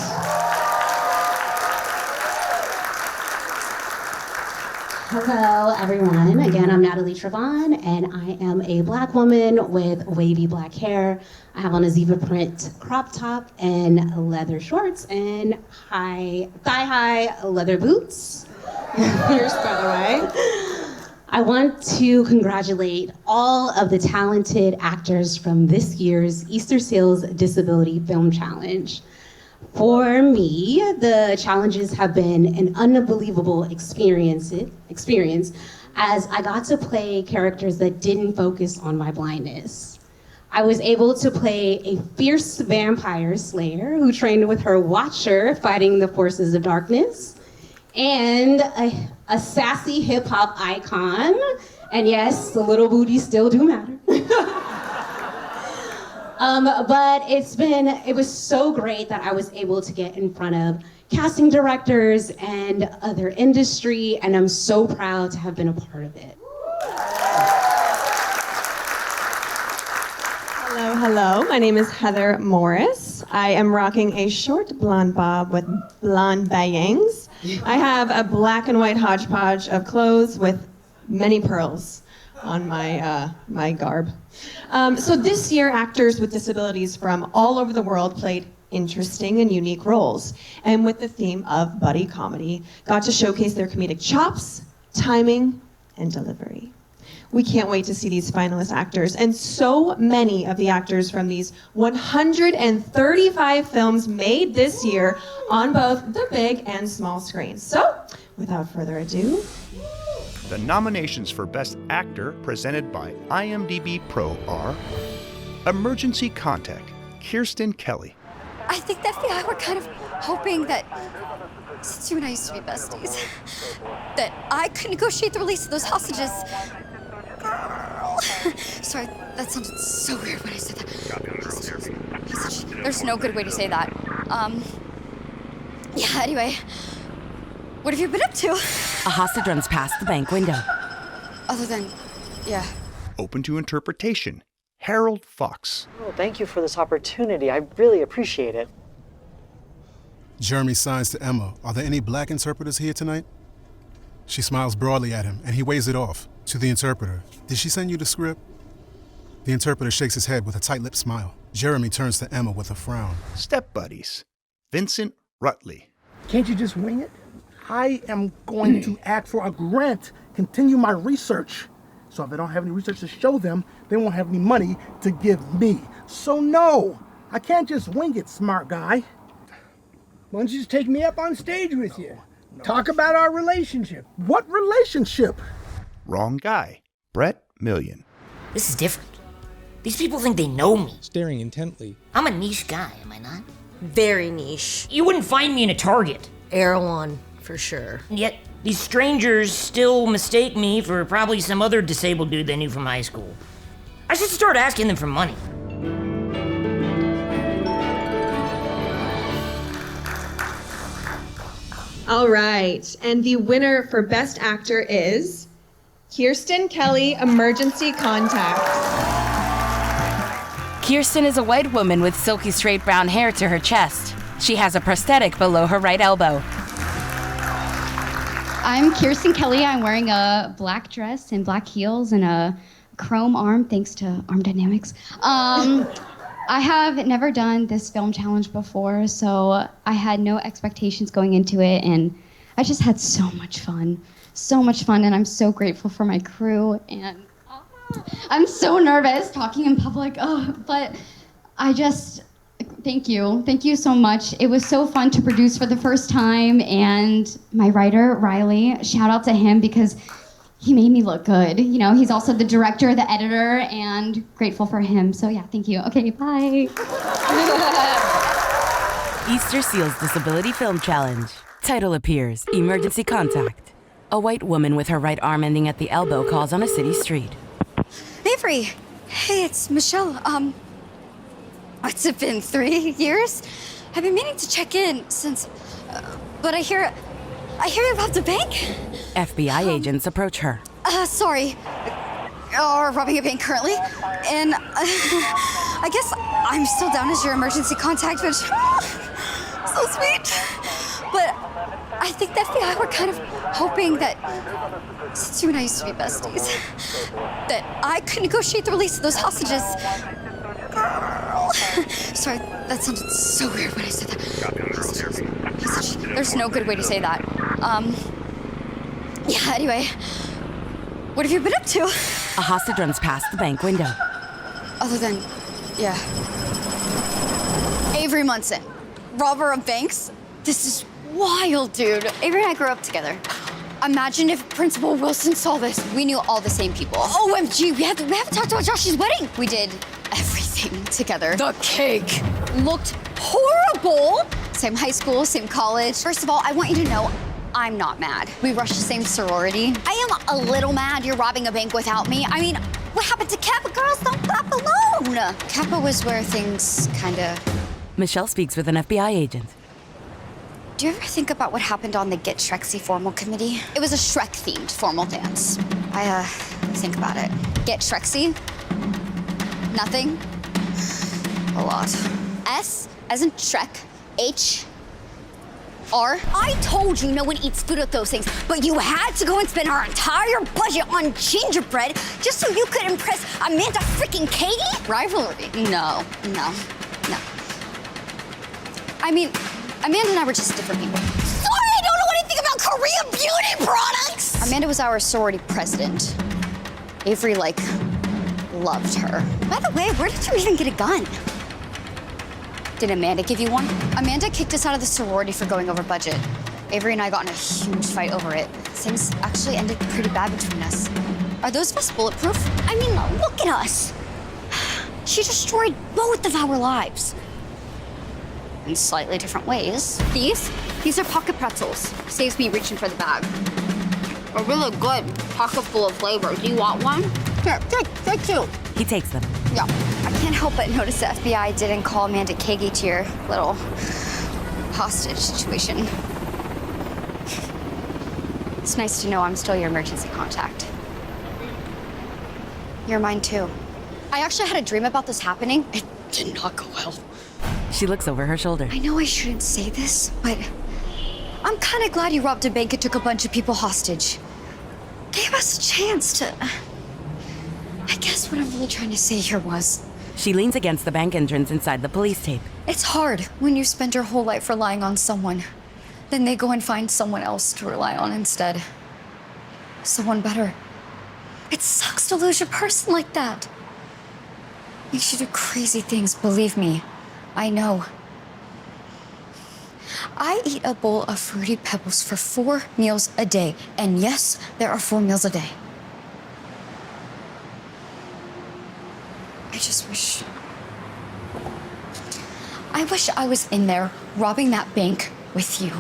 S12: Hello, everyone. Again, I'm Natalie Trevon, and I am a Black woman with wavy black hair. I have on a zebra print crop top and leather shorts and thigh-high leather boots. Here's, by the way. I want to congratulate all of the talented actors from this year's Easterseals Disability Film Challenge. For me, the challenges have been an unbelievable experience as I got to play characters that didn't focus on my blindness. I was able to play a fierce vampire slayer who trained with her watcher fighting the forces of darkness, and a sassy hip hop icon, and yes, the little booties still do matter. But it was so great that I was able to get in front of casting directors and other industry, and I'm so proud to have been a part of it.
S15: Hello, my name is Heather Morris. I am rocking a short blonde bob with blonde bangs. I have a black and white hodgepodge of clothes with many pearls on my garb. So this year, actors with disabilities from all over the world played interesting and unique roles, and with the theme of buddy comedy, got to showcase their comedic chops, timing, and delivery. We can't wait to see these finalist actors and so many of the actors from these 135 films made this year on both the big and small screens. So, without further ado,
S3: the nominations for Best Actor presented by IMDb Pro are Emergency Contact, Kirsten Kelly.
S16: I think the FBI were kind of hoping that, since you and I used to be besties, that I could negotiate the release of those hostages. Girl. Sorry, that sounded so weird when I said that. Hostage. There's no good way to say that. Yeah, anyway. What have you been up to?
S1: A hostage runs past the bank window.
S16: Other than, yeah.
S3: Open to interpretation, Harold Fox.
S17: Oh, thank you for this opportunity. I really appreciate it.
S27: Jeremy signs to Emma. Are there any Black interpreters here tonight? She smiles broadly at him, and he waves it off. To the interpreter, did she send you the script? The interpreter shakes his head with a tight-lipped smile. Jeremy turns to Emma with a frown.
S3: Step buddies, Vincent Rutley.
S19: Can't you just wing it? I am going to act for a grant, continue my research.
S6: So if I don't have any research to show them, they won't have any money to give me. So no, I can't just wing it, smart guy.
S7: Why don't you just take me up on stage with you? Talk about our relationship.
S6: What relationship?
S3: Wrong guy. Brett Million.
S11: This is different. These people think they know me.
S18: Staring intently.
S11: I'm a niche guy, am I not?
S19: Very niche.
S11: You wouldn't find me in a Target.
S19: Erewhon, for sure.
S11: And yet, these strangers still mistake me for probably some other disabled dude they knew from high school. I should start asking them for money.
S15: All right, and the winner for Best Actor is Kirsten Kelly, Emergency Contact.
S1: Kirsten is a white woman with silky straight brown hair to her chest. She has a prosthetic below her right elbow.
S20: I'm Kirsten Kelly. I'm wearing a black dress and black heels and a chrome arm, thanks to Arm Dynamics. I have never done this film challenge before, so I had no expectations going into it, and I just had so much fun. So much fun, and I'm so grateful for my crew, and I'm so nervous talking in public, but thank you. Thank you so much. It was so fun to produce for the first time, and my writer, Riley, shout out to him because he made me look good. You know, he's also the director, the editor, and grateful for him. So yeah, thank you. Okay, bye.
S1: Easterseals Disability Film Challenge. Title appears, Emergency Contact. A white woman with her right arm ending at the elbow calls on a city street.
S16: Avery, hey, it's Michelle. What's it been, 3 years? I've been meaning to check in since, but I hear you robbed a bank?
S1: FBI agents approach her.
S16: Sorry. Or robbing a bank currently. And I guess I'm still down as your emergency contact, which so sweet. But I think the FBI were kind of hoping that, since you and I used to be besties, that I could negotiate the release of those hostages. Girl. Sorry, that sounded so weird when I said that. Hostages. There's no good way to say that. Yeah, anyway. What have you been up to?
S1: A hostage runs past the bank window.
S16: Other than, yeah. Avery Munson, robber of banks? This is wild, dude. Avery and I grew up together. Imagine if Principal Wilson saw this. We knew all the same people. OMG, we haven't talked about Josh's wedding. We did everything together. The cake looked horrible. Same high school, same college. First of all, I want you to know, I'm not mad. We rushed the same sorority. I am a little mad you're robbing a bank without me. I mean, what happened to Kappa? Girls don't clap alone. Kappa was where things kinda...
S1: Michelle speaks with an FBI agent.
S16: Do you ever think about what happened on the Get Shrexy formal committee? It was a Shrek-themed formal dance. I think about it. Get Shrexy? Nothing? A lot. S as in Shrek. H. R. I told you no one eats food with those things, but you had to go and spend our entire budget on gingerbread just so you could impress Amanda freaking Katie? Rivalry? No. I mean, Amanda and I were just different people. Sorry, I don't know anything about Korean beauty products! Amanda was our sorority president. Avery, loved her. By the way, where did you even get a gun? Did Amanda give you one? Amanda kicked us out of the sorority for going over budget. Avery and I got in a huge fight over it. Things actually ended pretty bad between us. Are those vests bulletproof? I mean, look at us. She destroyed both of our lives. In slightly different ways. These are pocket pretzels. Saves me reaching for the bag. A really good pocket full of flavor. Do you want one? Here, take two.
S1: He takes them.
S16: Yeah. I can't help but notice the FBI didn't call Amanda Kagi to your little hostage situation. It's nice to know I'm still your emergency contact. You're mine too. I actually had a dream about this happening. It did not go well.
S1: She looks over her shoulder.
S16: I know I shouldn't say this, but I'm kind of glad you robbed a bank and took a bunch of people hostage. Gave us a chance to... I guess what I'm really trying to say here was...
S1: She leans against the bank entrance inside the police tape.
S16: It's hard when you spend your whole life relying on someone. Then they go and find someone else to rely on instead. Someone better. It sucks to lose your person like that. Makes you do crazy things, believe me. I know. I eat a bowl of Fruity Pebbles for 4 meals a day. And yes, there are 4 meals a day. I just wish... I wish I was in there robbing that bank with you.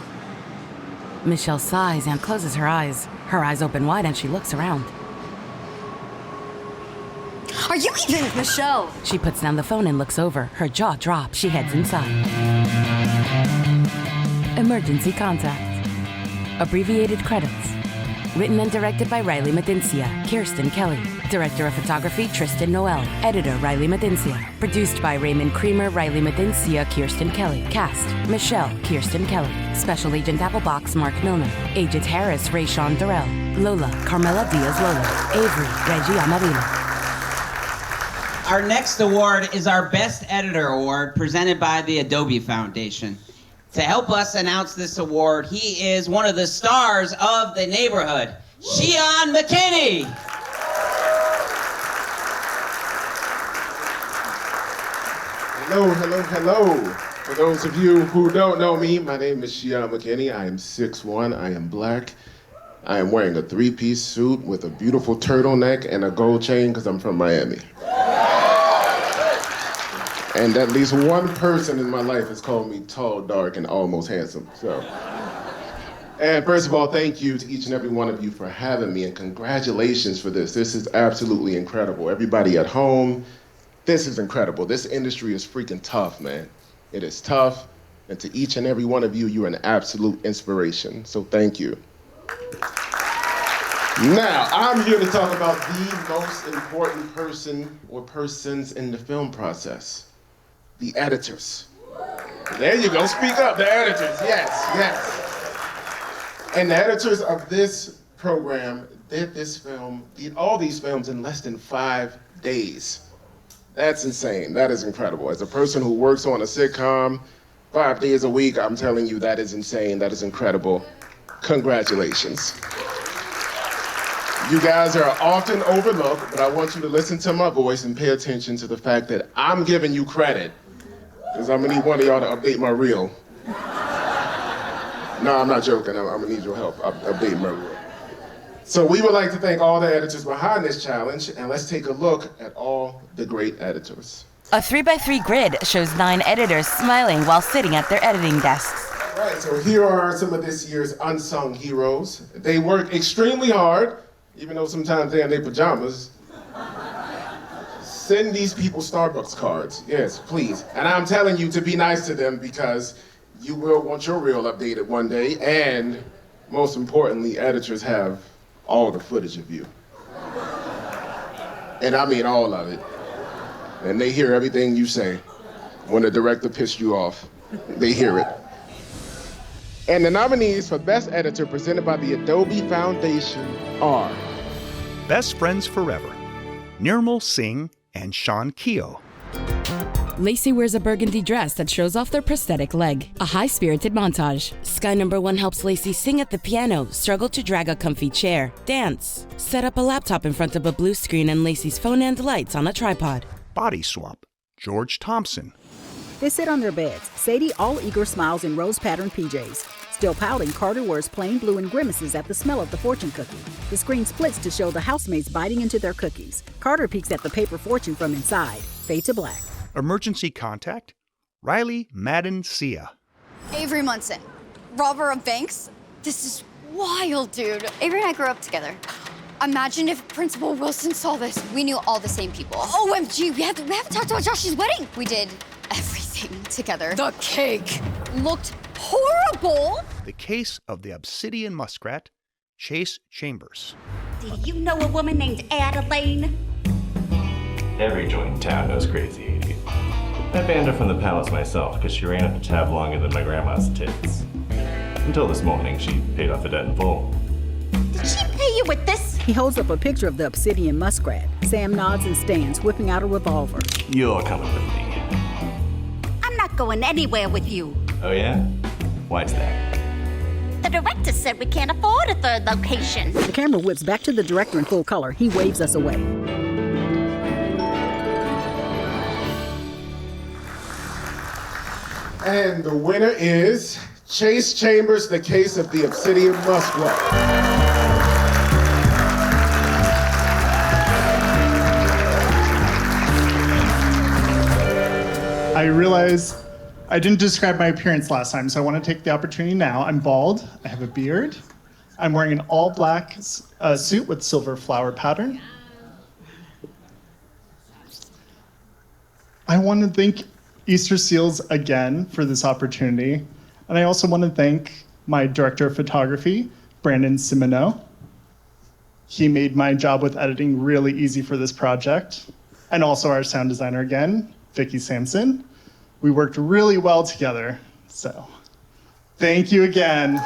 S1: Michelle sighs and closes her eyes. Her eyes open wide and she looks around.
S16: Are you even Michelle?
S1: She puts down the phone and looks over. Her jaw drops. She heads inside. Emergency contact. Abbreviated credits. Written and directed by Riley Medincia, Kirsten Kelly. Director of Photography, Tristan Noel. Editor, Riley Medincia. Produced by Raymond Creamer, Riley Medincia, Kirsten Kelly. Cast, Michelle, Kirsten Kelly. Special Agent Applebox, Mark Milner. Agent Harris, Rayshawn Durrell. Lola, Carmela Diaz-Lola. Avery, Reggie Amarilla.
S2: Our next award is our Best Editor Award, presented by the Adobe Foundation. To help us announce this award, he is one of the stars of The Neighborhood, Sheaun McKinney.
S8: Hello, hello, hello. For those of you who don't know me, my name is Sheaun McKinney. I am 6'1", I am black. I am wearing a 3-piece suit with a beautiful turtleneck and a gold chain because I'm from Miami. And at least one person in my life has called me tall, dark, and almost handsome, so. And first of all, thank you to each and every one of you for having me, and congratulations for this. This is absolutely incredible. Everybody at home, this is incredible. This industry is freaking tough, man. It is tough, and to each and every one of you, you're an absolute inspiration, so thank you. Now, I'm here to talk about the most important person or persons in the film process. The editors. There you go, speak up, the editors, yes. And the editors of this program did this film, did all these films in less than 5 days. That's insane, that is incredible. As a person who works on a sitcom 5 days a week, I'm telling you that is insane, that is incredible. Congratulations. You guys are often overlooked, but I want you to listen to my voice and pay attention to the fact that I'm giving you credit. Because I'm gonna need one of y'all to update my reel. No, I'm not joking, I'm gonna need your help updating my reel. So we would like to thank all the editors behind this challenge, and let's take a look at all the great editors.
S1: A 3x3 grid shows 9 editors smiling while sitting at their editing desks.
S8: All right, so here are some of this year's unsung heroes. They work extremely hard, even though sometimes they're in their pajamas. Send these people Starbucks cards, yes, please. And I'm telling you to be nice to them because you will want your reel updated one day, and most importantly, editors have all the footage of you. And I mean all of it. And they hear everything you say. When the director pissed you off, they hear it. And the nominees for Best Editor presented by the Adobe Foundation are
S3: Best Friends Forever, Nirmal Singh and Sean Keogh.
S1: Lacey wears a burgundy dress that shows off their prosthetic leg. A high-spirited montage. Sky number 1 helps Lacey sing at the piano, struggle to drag a comfy chair, dance, set up a laptop in front of a blue screen and Lacey's phone and lights on a tripod.
S3: Body Swap, George Thompson.
S9: They sit on their beds, Sadie all eager smiles in rose-patterned PJs. Still pouting, Carter wears plain blue and grimaces at the smell of the fortune cookie. The screen splits to show the housemates biting into their cookies. Carter peeks at the paper fortune from inside. Fade to black.
S3: Emergency Contact, Riley Madden Sia.
S16: Avery Munson, robber of banks? This is wild, dude. Avery and I grew up together. Imagine if Principal Wilson saw this. We knew all the same people. OMG, we haven't talked about Josh's wedding. We did everything together. The cake looked horrible.
S3: The Case of the Obsidian Muskrat, Chase Chambers.
S18: Do you know a woman named Adeline?
S21: Every joint in town knows Crazy Haiti. I banned her from the palace myself because she ran up a tab longer than my grandma's tits. Until this morning, she paid off the debt in full.
S18: Did she pay you with this?
S9: He holds up a picture of the obsidian muskrat. Sam nods and stands, whipping out a revolver.
S21: You're coming with me.
S18: I'm not going anywhere with you.
S21: Oh yeah? Why's that?
S18: The director said we can't afford a third location.
S9: The camera whips back to the director in full color. He waves us away.
S8: And the winner is Chase Chambers, The Case of the Obsidian Muskrat.
S4: I realize I didn't describe my appearance last time, so I want to take the opportunity now. I'm bald, I have a beard, I'm wearing an all-black suit with silver flower pattern. I want to thank Easterseals again for this opportunity, and I also want to thank my director of photography, Brandon Simoneau. He made my job with editing really easy for this project, and also our sound designer again, Vicky Sampson. We worked really well together, so thank you again.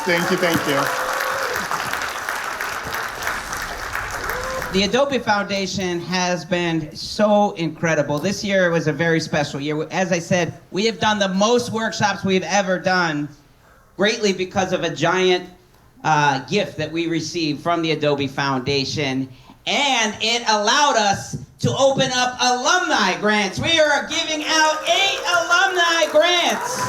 S4: Thank you, thank you.
S2: The Adobe Foundation has been so incredible. This year was a very special year. As I said, we have done the most workshops we've ever done, greatly because of a giant gift that we received from the Adobe Foundation. And it allowed us to open up alumni grants. We are giving out 8 alumni grants,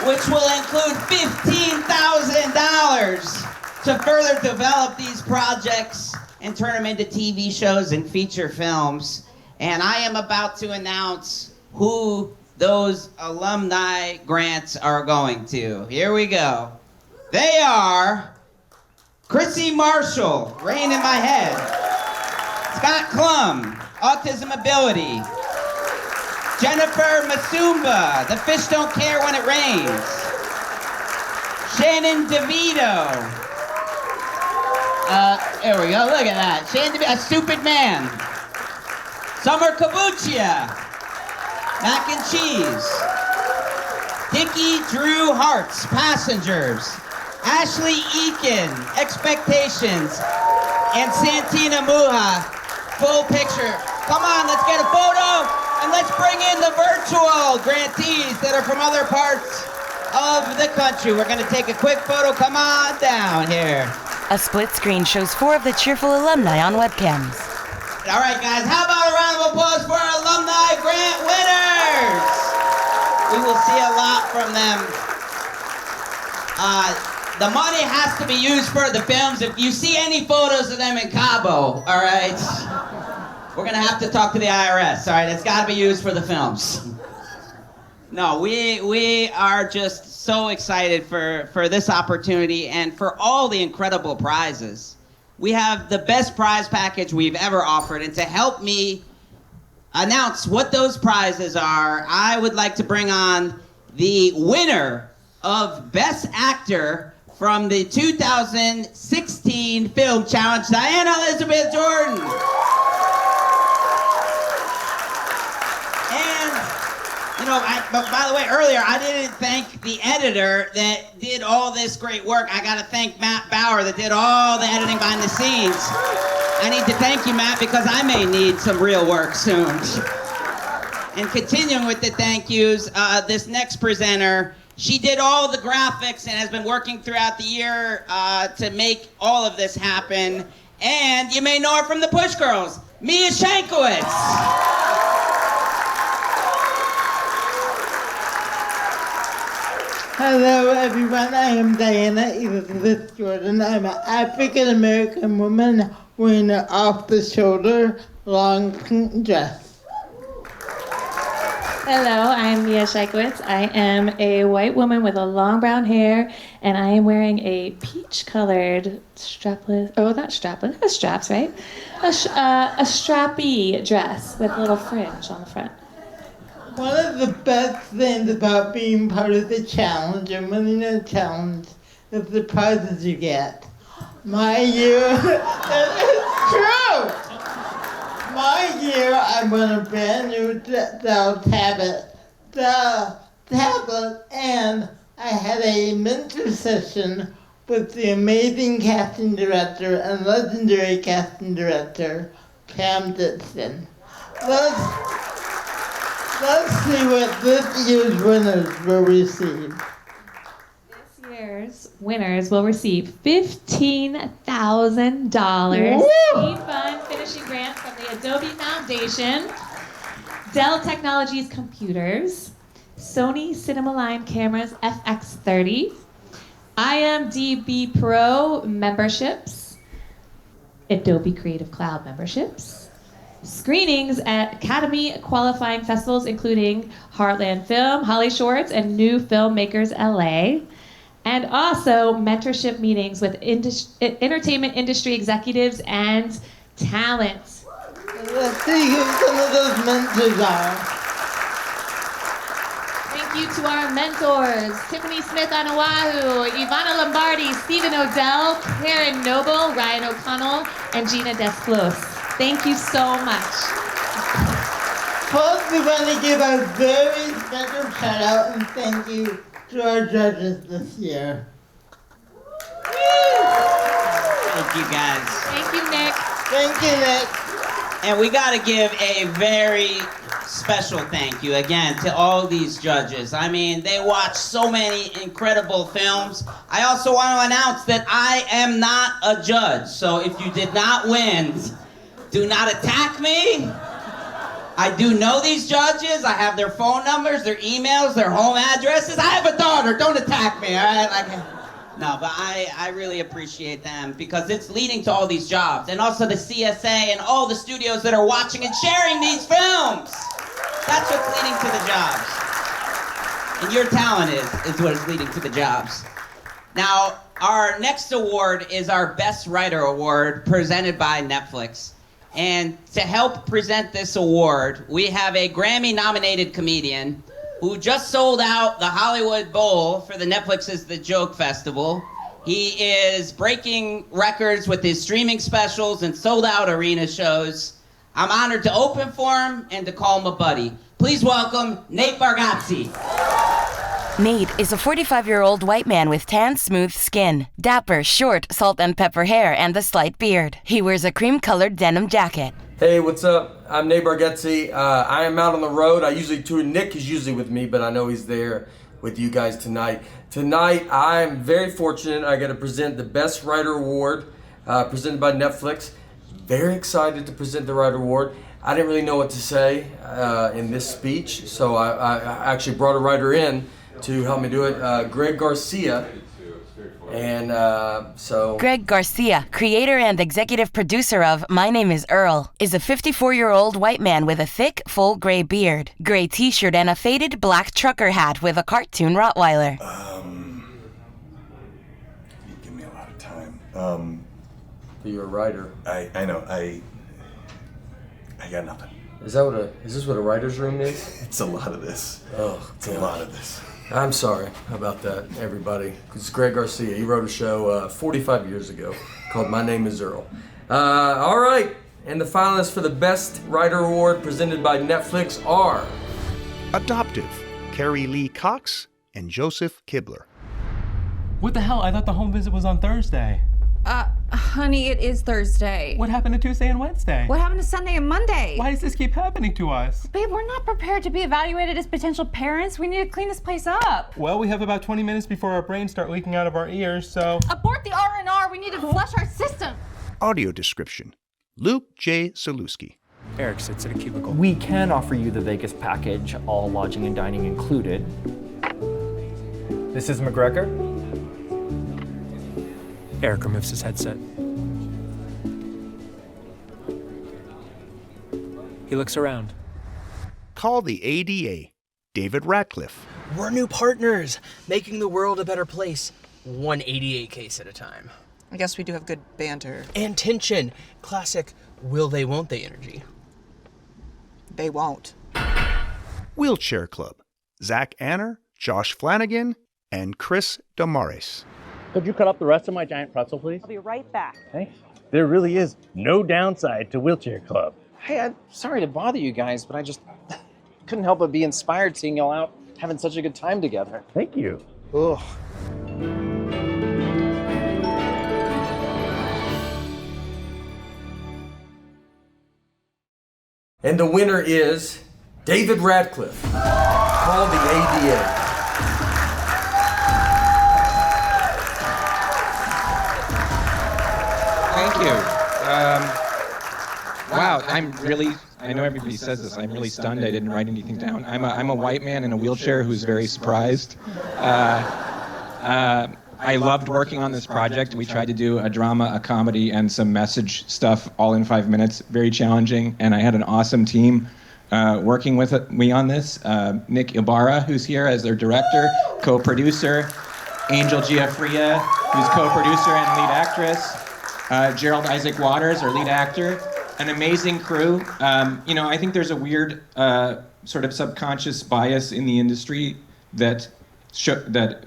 S2: which will include $15,000 to further develop these projects and turn them into TV shows and feature films. And I am about to announce who those alumni grants are going to. Here we go. They are Chrissy Marshall, Rain in My Head. Scott Klum, Autism Ability. Jennifer Masumba, The Fish Don't Care When It Rains. Shannon DeVito. There we go, look at that. Shannon DeVito, A Stupid Man. Summer Kabuchia, Mac and Cheese. Dickie Drew Hartz, Passengers. Ashley Eakin, Expectations, and Santina Muha, Full Picture. Come on, let's get a photo, and let's bring in the virtual grantees that are from other parts of the country. We're gonna take a quick photo. Come on down here.
S1: A split screen shows 4 of the cheerful alumni on webcams.
S2: All right, guys, how about a round of applause for our alumni grant winners? We will see a lot from them. The money has to be used for the films. If you see any photos of them in Cabo, all right, we're gonna have to talk to the IRS, all right? It's gotta be used for the films. No, we are just so excited for this opportunity and for all the incredible prizes. We have the best prize package we've ever offered, and to help me announce what those prizes are, I would like to bring on the winner of Best Actor from the 2016 Film Challenge, Diana Elizabeth Jordan. And, you know, but by the way, earlier, I didn't thank the editor that did all this great work. I gotta thank Matt Bauer that did all the editing behind the scenes. I need to thank you, Matt, because I may need some real work soon. And continuing with the thank yous, this next presenter, she did all the graphics and has been working throughout the year to make all of this happen. And you may know her from the Push Girls, Mia Shankowitz.
S5: Hello everyone, I am Diana Elizabeth Jordan. I'm an African-American woman wearing an off-the-shoulder long pink dress.
S13: Hello, I'm Mia Shankowitz. I am a white woman with a long brown hair, and I am wearing a peach-colored strapless, oh, not strapless, it has straps, right? A strappy dress with a little fringe on the front.
S5: One of the best things about being part of the challenge and winning a challenge is the prizes you get. My year, it's true! My year, I won a brand new Dell tablet, and I had a mentor session with the amazing casting director and legendary casting director, Pam Ditson. Let's see what this year's winners will receive.
S13: This year, winners will receive $15,000 Speed Fund finishing grant from the Adobe Foundation, Dell Technologies computers, Sony Cinema-Line cameras FX30, IMDb Pro memberships, Adobe Creative Cloud memberships, screenings at Academy qualifying festivals including Heartland Film, Holly Shorts, and New Filmmakers LA, and also mentorship meetings with entertainment industry executives and talent.
S5: Let's see who some of those mentors are.
S13: Thank you to our mentors, Tiffany Smith on Oahu, Ivana Lombardi, Stephen Odell, Karen Noble, Ryan O'Connell, and Gina Desclos. Thank you so much.
S5: First, we want to give a very special shout out and thank you to our judges this year.
S2: Thank you, guys.
S13: Thank you, Nick.
S5: Thank you, Nick.
S2: And we got to give a very special thank you again to all these judges. I mean, they watch so many incredible films. I also want to announce that I am not a judge. So if you did not win, do not attack me. I do know these judges. I have their phone numbers, their emails, their home addresses. I have a daughter. Don't attack me, all right? No, but I really appreciate them because it's leading to all these jobs. And also the CSA and all the studios that are watching and sharing these films. That's what's leading to the jobs. And your talent is what is leading to the jobs. Now, our next award is our Best Writer Award presented by Netflix. And to help present this award, we have a Grammy Nominated Comedian who just sold out the Hollywood Bowl for the Netflix's The Joke Festival. He is breaking records with his streaming specials and sold out arena shows. I'm honored to open for him and to call him a buddy. Please welcome Nate Bargatze.
S1: Nate is a 45-year-old white man with tan, smooth skin, dapper, short, salt and pepper hair, and a slight beard. He wears a cream-colored denim jacket.
S10: Hey, what's up? I'm Nate Bargatze. I am out on the road. I usually tour. Nick is usually with me, but I know he's there with you guys tonight. Tonight, I'm very fortunate. I get to present the Best Writer Award presented by Netflix. Very excited to present the Writer Award. I didn't really know what to say in this speech, so I actually brought a writer in to help me do it, Greg Garcia. And
S1: Greg Garcia, creator and executive producer of My Name is Earl, is a 54-year-old white man with a thick, full gray beard, gray t-shirt, and a faded black trucker hat with a cartoon Rottweiler.
S10: You give me a lot of time. You're a writer. I know. I got nothing. Is this what a writer's room is? It's a lot of this. Oh, it's a lot of this. I'm sorry about that, everybody. It's Greg Garcia. He wrote a show 45 years ago called My Name is Earl. All right, and the finalists for the Best Writer Award presented by Netflix are
S3: Adoptive, Carrie Lee Cox and Joseph Kibler.
S14: What the hell? I thought the home visit was on Thursday.
S22: Honey, it is Thursday.
S14: What happened to Tuesday and Wednesday?
S22: What happened to Sunday and Monday?
S14: Why does this keep happening to us?
S22: Babe, we're not prepared to be evaluated as potential parents. We need to clean this place up.
S14: Well, we have about 20 minutes before our brains start leaking out of our ears, so...
S22: Abort the R&R. We need to flush our system.
S3: Audio description, Luke J. Saluski.
S23: Eric sits at a cubicle. We can offer you the Vegas package, all lodging and dining included. This is McGregor. Eric removes his headset. He looks around.
S3: Call the ADA, David Ratcliffe.
S24: We're new partners, making the world a better place, one ADA case at a time.
S25: I guess we do have good banter.
S24: And tension. Classic will they, won't they energy.
S25: They won't.
S3: Wheelchair Club, Zach Anner, Josh Flanagan, and Chris Damares.
S26: Could you cut up the rest of my giant pretzel, please?
S28: I'll be right back.
S26: Hey, there really is no downside to Wheelchair Club.
S29: Hey, I'm sorry to bother you guys, but I just couldn't help but be inspired seeing y'all out having such a good time together.
S26: Thank you.
S29: Ugh.
S10: And the winner is David Ratcliffe. Call the ADA.
S6: Thank you. Wow, I know everybody says this, I'm really stunned I didn't write anything down. I'm a white man in a wheelchair who's very surprised. I loved working on this project. We tried to do a drama, a comedy, and some message stuff all in 5 minutes. Very challenging, and I had an awesome team working with me on this. Nick Ibarra, who's here as their director, co-producer. Angel Giaffria, who's co-producer and lead actress. Gerald Isaac Waters, our lead actor. An amazing crew. I think there's a weird sort of subconscious bias in the industry that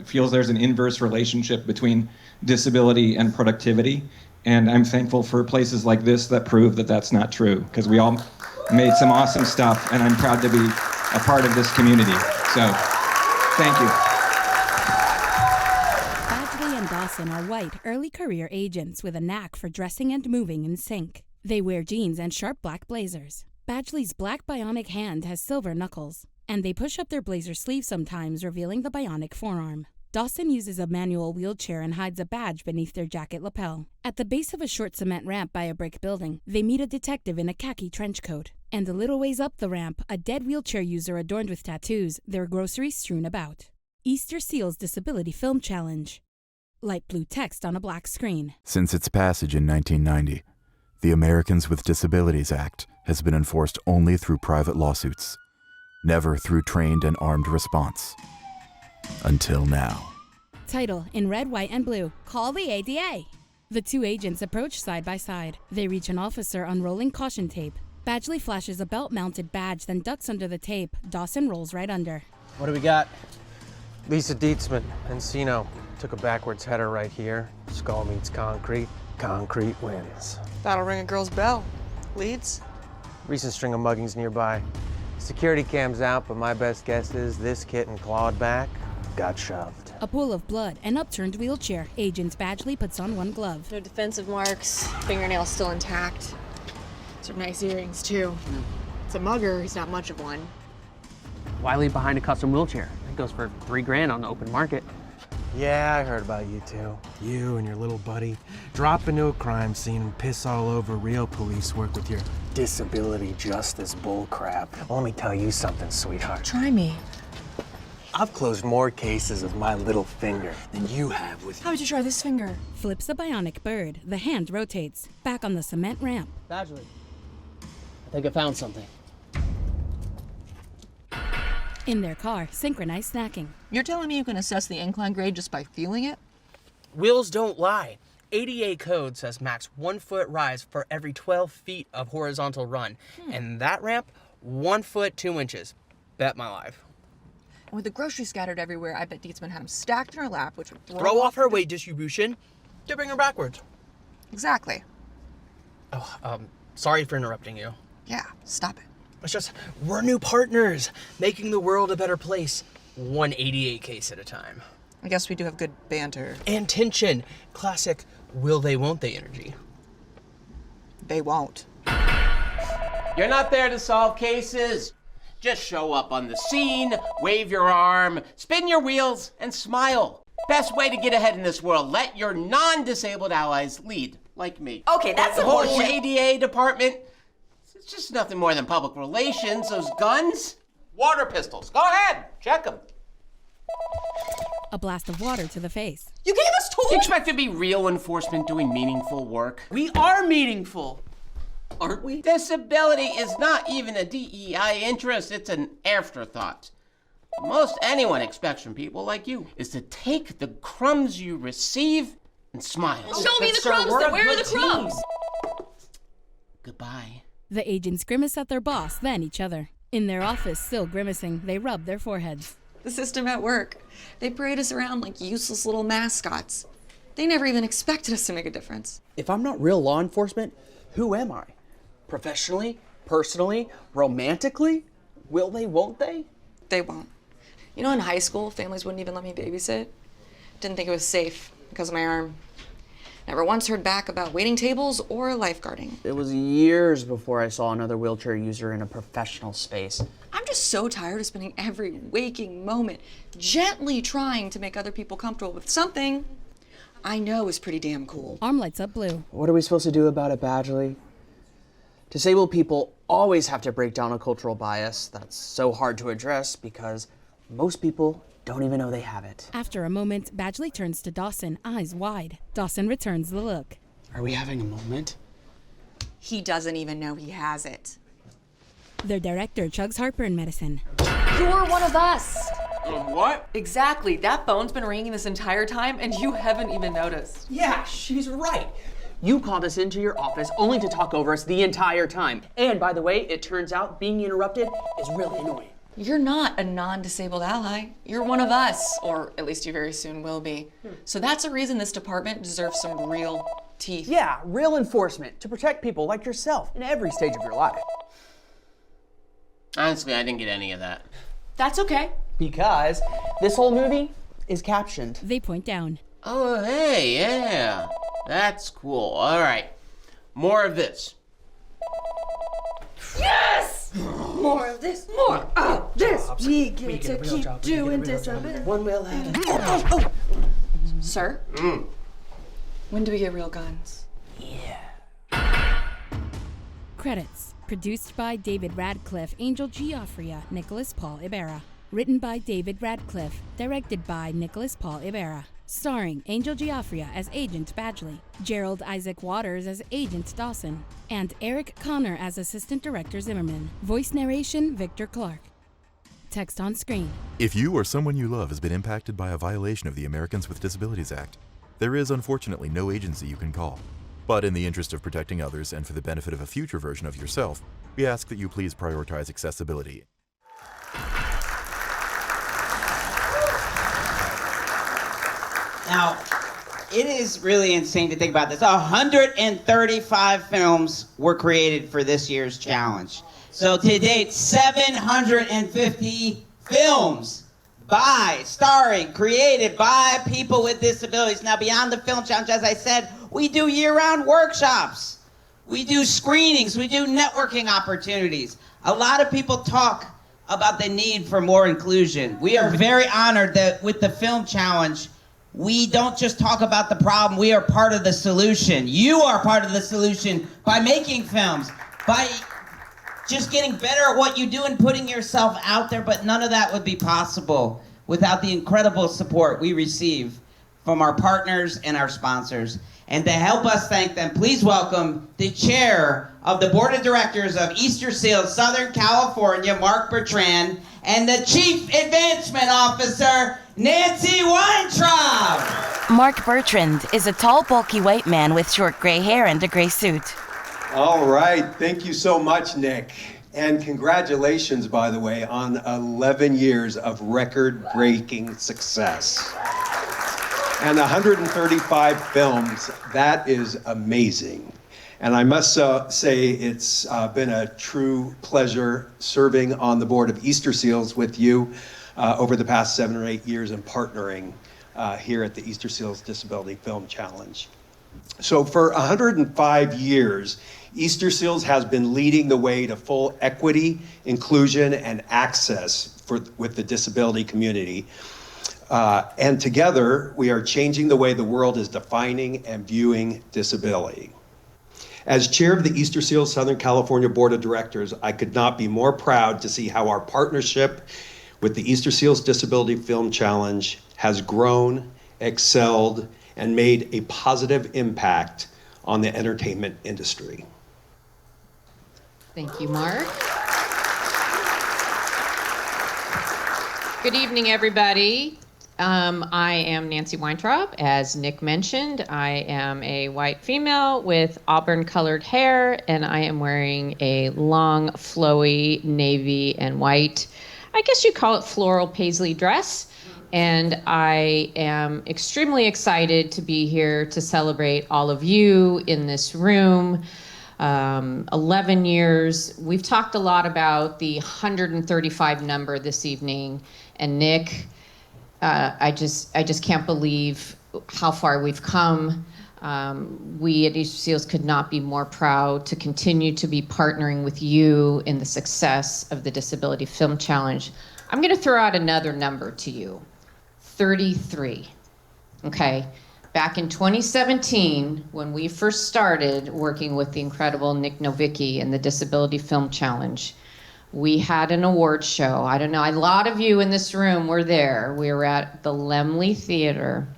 S6: feels there's an inverse relationship between disability and productivity. And I'm thankful for places like this that prove that that's not true, because we all made some awesome stuff, and I'm proud to be a part of this community. So, thank you.
S7: Badgley and Dawson are white, early career agents with a knack for dressing and moving in sync. They wear jeans and sharp black blazers. Badgley's black bionic hand has silver knuckles, and they push up their blazer sleeve sometimes, revealing the bionic forearm. Dawson uses a manual wheelchair and hides a badge beneath their jacket lapel. At the base of a short cement ramp by a brick building, they meet a detective in a khaki trench coat. And a little ways up the ramp, a dead wheelchair user adorned with tattoos, their groceries strewn about. Easterseals Disability Film Challenge. Light blue text on a black screen.
S11: Since its passage in 1990, the Americans with Disabilities Act has been enforced only through private lawsuits, never through trained and armed response. Until now.
S7: Title in red, white, and blue. Call the ADA. The two agents approach side by side. They reach an officer unrolling caution tape. Badgley flashes a belt-mounted badge, then ducks under the tape. Dawson rolls right under.
S12: What do we got? Lisa Dietzman, Encino. Took a backwards header right here. Skull meets concrete. Concrete wins.
S25: That'll ring a girl's bell. Leads?
S12: Recent string of muggings nearby. Security cam's out, but my best guess is this kitten clawed back, got shoved.
S7: A pool of blood, an upturned wheelchair. Agent Badgley puts on one glove.
S15: No defensive marks, fingernails still intact. Some nice earrings, too. It's a mugger, he's not much of one.
S17: Why leave behind a custom wheelchair? It goes for $3,000 on the open market.
S12: Yeah, I heard about you two. You and your little buddy drop into a crime scene and piss all over real police work with your disability justice bullcrap. Well, let me tell you something, sweetheart.
S15: Try me.
S12: I've closed more cases with my little finger than you have with...
S15: How would you try this finger?
S7: Flips a bionic bird. The hand rotates. Back on the cement ramp.
S17: Badgley, I think I found something.
S7: In their car, synchronized snacking.
S15: You're telling me you can assess the incline grade just by feeling it?
S24: Wheels don't lie. ADA code says max 1 foot rise for every 12 feet of horizontal run. And that ramp, 1 foot 2 inches. Bet my life.
S15: And with the groceries scattered everywhere, I bet Dietzman had them stacked in her lap, which would
S24: throw off her weight distribution to bring her backwards.
S15: Exactly.
S24: Oh, sorry for interrupting you.
S15: Yeah, stop it.
S24: It's just, we're new partners, making the world a better place, one ADA case at a time.
S25: I guess we do have good banter.
S24: And tension. Classic will they, won't they energy.
S25: They won't.
S19: You're not there to solve cases. Just show up on the scene, wave your arm, spin your wheels, and smile. Best way to get ahead in this world. Let your non-disabled allies lead, like me.
S18: Okay, that's
S19: the
S18: some
S19: whole
S18: bullshit.
S19: ADA department. It's just nothing more than public relations. Those guns, water pistols. Go ahead, check them.
S7: A blast of water to the face.
S19: You gave us tools. You expect to be real enforcement doing meaningful work?
S24: We are meaningful,
S19: aren't we? Disability is not even a DEI interest. It's an afterthought. Most anyone expects from people like you is to take the crumbs you receive and smile.
S15: Show me the crumbs, then where are the crumbs?
S19: Goodbye.
S7: The agents grimace at their boss, then each other. In their office, still grimacing, they rub their foreheads.
S15: The system at work. They parade us around like useless little mascots. They never even expected us to make a difference.
S24: If I'm not real law enforcement, who am I? Professionally, personally, romantically? Will they, won't they?
S15: They won't. You know, in high school, families wouldn't even let me babysit. Didn't think it was safe because of my arm. Never once heard back about waiting tables or lifeguarding.
S17: It was years before I saw another wheelchair user in a professional space.
S15: I'm just so tired of spending every waking moment gently trying to make other people comfortable with something I know is pretty damn cool.
S7: Arm lights up blue.
S24: What are we supposed to do about it, Badgley? Disabled people always have to break down a cultural bias that's so hard to address because most people don't even know they have it.
S7: After a moment, Badgley turns to Dawson, eyes wide. Dawson returns the look.
S24: Are we having a moment?
S15: He doesn't even know he has it.
S7: Their director chugs heartburn medicine.
S4: You're one of us.
S24: What?
S4: Exactly. That phone's been ringing this entire time, and you haven't even noticed.
S24: Yeah, she's right. You called us into your office only to talk over us the entire time. And by the way, it turns out being interrupted is really annoying.
S15: You're not a non-disabled ally. You're one of us, or at least you very soon will be. So that's a reason this department deserves some real teeth.
S24: Yeah, real enforcement to protect people like yourself in every stage of your life.
S19: Honestly, I didn't get any of that.
S4: That's okay.
S24: Because this whole movie is captioned.
S7: They point down.
S19: Oh, hey, yeah. That's cool. All right. More of this.
S4: Yes! More of this, more of this. We get to keep doing disability.
S24: One will at a time.
S15: Sir? When do we get real guns?
S7: Credits. Produced by David Radcliffe, Angel Giaffria, Nicholas Paul Ibarra. Written by David Radcliffe. Directed by Nicholas Paul Ibarra. Starring Angel Giaffria as Agent Badgley, Gerald Isaac Waters as Agent Dawson, and Eric Connor as Assistant Director Zimmerman. Voice narration, Victor Clark. Text on screen.
S11: If you or someone you love has been impacted by a violation of the Americans with Disabilities Act, there is unfortunately no agency you can call. But in the interest of protecting others and for the benefit of a future version of yourself, we ask that you please prioritize accessibility.
S2: Now, it is really insane to think about this. 135 films were created for this year's challenge. So to date, 750 films starring, created by people with disabilities. Now, beyond the film challenge, as I said, we do year-round workshops. We do screenings. We do networking opportunities. A lot of people talk about the need for more inclusion. We are very honored that with the film challenge, we don't just talk about the problem, we are part of the solution. You are part of the solution by making films, by just getting better at what you do and putting yourself out there, but none of that would be possible without the incredible support we receive from our partners and our sponsors. And to help us thank them, please welcome the chair of the board of directors of Easterseals Southern California, Mark Bertrand, and the chief advancement officer, Nancy Weintraub.
S1: Mark Bertrand is a tall, bulky white man with short gray hair and a gray suit.
S8: All right, thank you so much, Nick. And congratulations, by the way, on 11 years of record-breaking success. And 135 films, that is amazing. And I must say it's been a true pleasure serving on the board of Easterseals with you over the past 7 or 8 years and partnering here at the Easterseals Disability Film Challenge. So for 105 years, Easterseals has been leading the way to full equity, inclusion, and access with the disability community. And together, we are changing the way the world is defining and viewing disability. As chair of the Easterseals Southern California Board of Directors, I could not be more proud to see how our partnership with the Easterseals Disability Film Challenge has grown, excelled, and made a positive impact on the entertainment industry.
S9: Thank you, Mark. Good evening, everybody. I am Nancy Weintraub. As Nick mentioned, I am a white female with auburn-colored hair, and I am wearing a long, flowy navy and white, I guess you call it floral paisley dress. And I am extremely excited to be here to celebrate all of you in this room. 11 years. We've talked a lot about the 135 number this evening, and Nick, I just can't believe how far we've come. We at Easterseals could not be more proud to continue to be partnering with you in the success of the Disability Film Challenge. I'm going to throw out another number to you, 33. Okay, Back in 2017, when we first started working with the incredible Nick Novicki and the Disability Film Challenge, we had an award show. I don't know, a lot of you in this room were there. We were at the Laemmle Theater,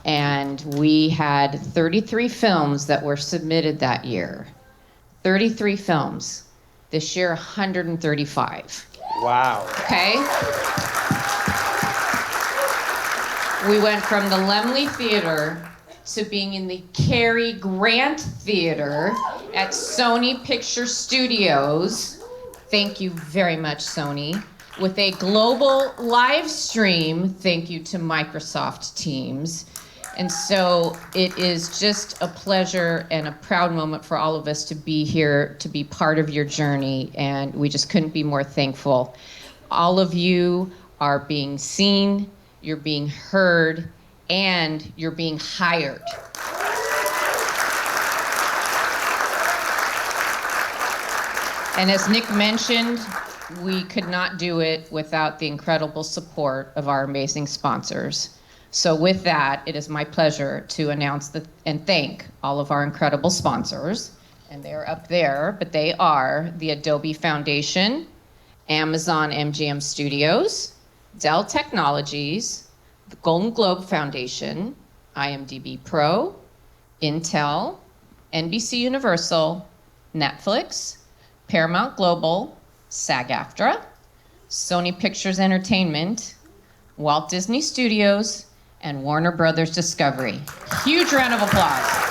S9: and we had 33 films that were submitted that year. 33 films. This year, 135.
S29: Wow.
S9: Okay? We went from the Laemmle Theater to being in the Cary Grant Theater at Sony Picture Studios. Thank you very much, Sony. With a global live stream, thank you to Microsoft Teams. And so it is just a pleasure and a proud moment for all of us to be here, to be part of your journey, and we just couldn't be more thankful. All of you are being seen, you're being heard, and you're being hired. And as Nick mentioned, we could not do it without the incredible support of our amazing sponsors. So with that, it is my pleasure to announce and thank all of our incredible sponsors. And they're up there, but they are the Adobe Foundation, Amazon MGM Studios, Dell Technologies, the Golden Globe Foundation, IMDb Pro, Intel, NBC Universal, Netflix, Paramount Global, SAG-AFTRA, Sony Pictures Entertainment, Walt Disney Studios, and Warner Brothers Discovery. Huge round of applause.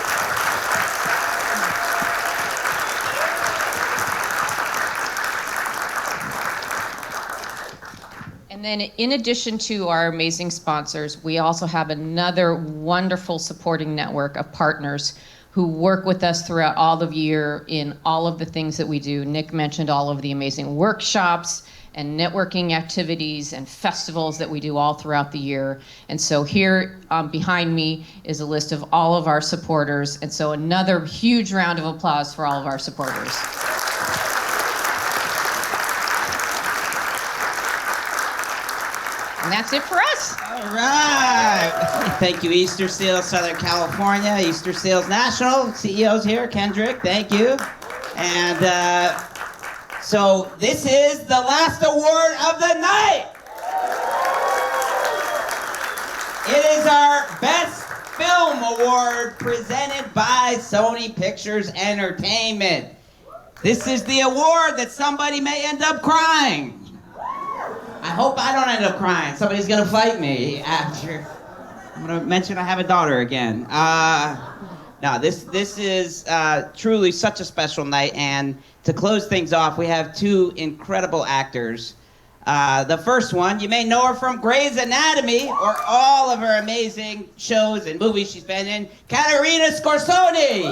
S9: And then in addition to our amazing sponsors, we also have another wonderful supporting network of partners who work with us throughout all of the year in all of the things that we do. Nick mentioned all of the amazing workshops and networking activities and festivals that we do all throughout the year. And so here behind me is a list of all of our supporters. And so another huge round of applause for all of our supporters. And that's it for us.
S2: All right. Thank you, Easterseals Southern California, Easterseals National, CEOs here, Kendrick, thank you. And so this is the last award of the night. It is our Best Film Award presented by Sony Pictures Entertainment. This is the award that somebody may end up crying. I hope I don't end up crying. Somebody's gonna fight me after. I'm gonna mention I have a daughter again. No, this is truly such a special night, and to close things off, we have two incredible actors. The first one, you may know her from Grey's Anatomy or all of her amazing shows and movies she's been in, Caterina Scorsone.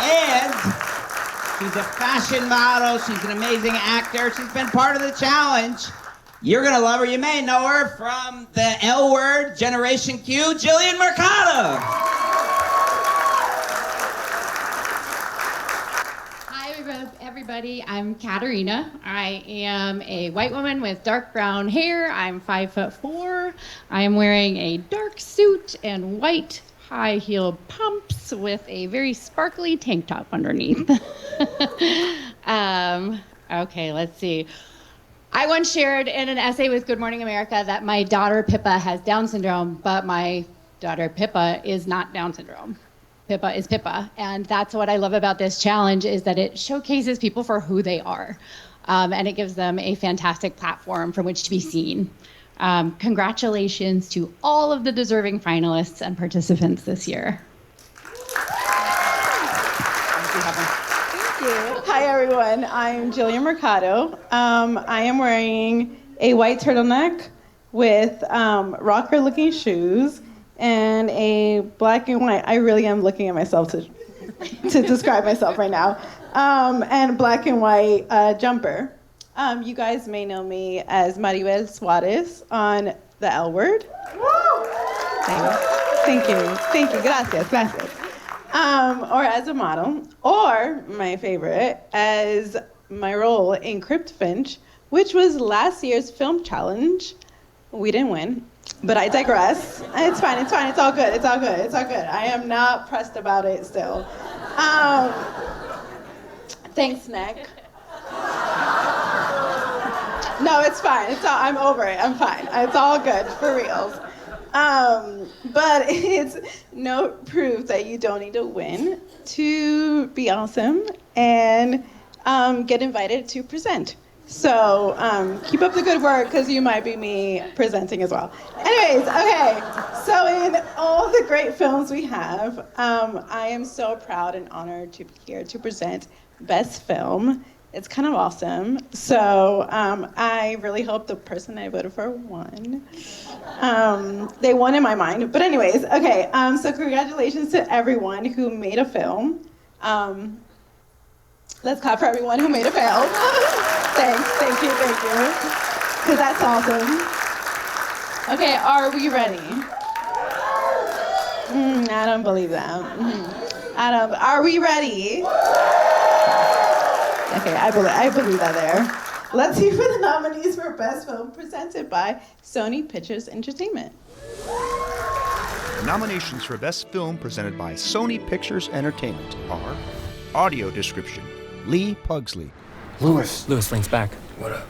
S2: And she's a fashion model, she's an amazing actor, she's been part of the challenge. You're gonna love her, you may know her from the L Word, Generation Q, Jillian Mercado.
S5: Everybody, I'm Caterina. I am a white woman with dark brown hair. I'm 5'4". I am wearing a dark suit and white high heel pumps with a very sparkly tank top underneath. Okay, let's see. I once shared in an essay with Good Morning America that my daughter Pippa has Down syndrome, but my daughter Pippa is not Down syndrome. Pippa is Pippa, and that's what I love about this challenge, is that it showcases people for who they are, and it gives them a fantastic platform from which to be seen. Congratulations to all of the deserving finalists and participants this year.
S13: Thank you. Hi, everyone. I'm Jillian Mercado. I am wearing a white turtleneck with rocker-looking shoes and a black and white, I really am looking at myself to describe myself right now, and black and white jumper. You guys may know me as Maribel Suarez on the L Word. Thank you, gracias. Or as a model, or my favorite, as my role in Crypt Finch, which was last year's film challenge. We didn't win. But I digress. It's fine. It's all good. It's all good. I am not pressed about it still. Thanks, Nick. No, it's fine. I'm over it. I'm fine. It's all good, for reals. But it's no proof that you don't need to win to be awesome and get invited to present. So keep up the good work, because you might be me presenting as well. Anyways, okay. So in all the great films we have, I am so proud and honored to be here to present Best Film. It's kind of awesome. So I really hope the person I voted for won. They won in my mind. But anyways, okay. So congratulations to everyone who made a film. Let's clap for everyone who made a film. Thank you. Because that's awesome. Okay, are we ready? I don't believe that. Are we ready? Okay, I believe that there. Let's hear for the nominees for Best Film presented by Sony Pictures Entertainment.
S3: The nominations for Best Film presented by Sony Pictures Entertainment are Audio Description, Lee Pugsley.
S12: Lewis
S24: leans back.
S12: What up?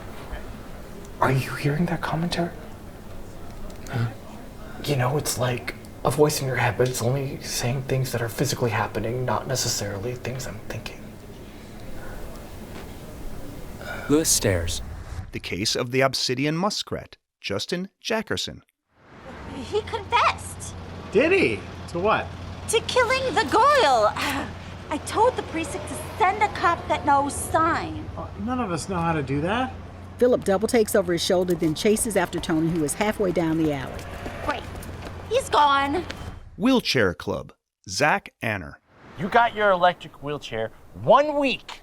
S12: Are you hearing that commentary?
S24: Huh?
S12: You know, it's like a voice in your head, but it's only saying things that are physically happening, not necessarily things I'm thinking.
S24: Lewis stares.
S3: The Case of the Obsidian Muskrat, Justin Jackerson.
S18: He confessed.
S14: Did he? To what?
S18: To killing the girl. I told the precinct to send a cop that knows sign.
S14: None of us know how to do that.
S16: Philip double takes over his shoulder, then chases after Tony, who is halfway down the alley.
S18: Great. He's gone.
S3: Wheelchair Club, Zach Anner.
S26: You got your electric wheelchair 1 week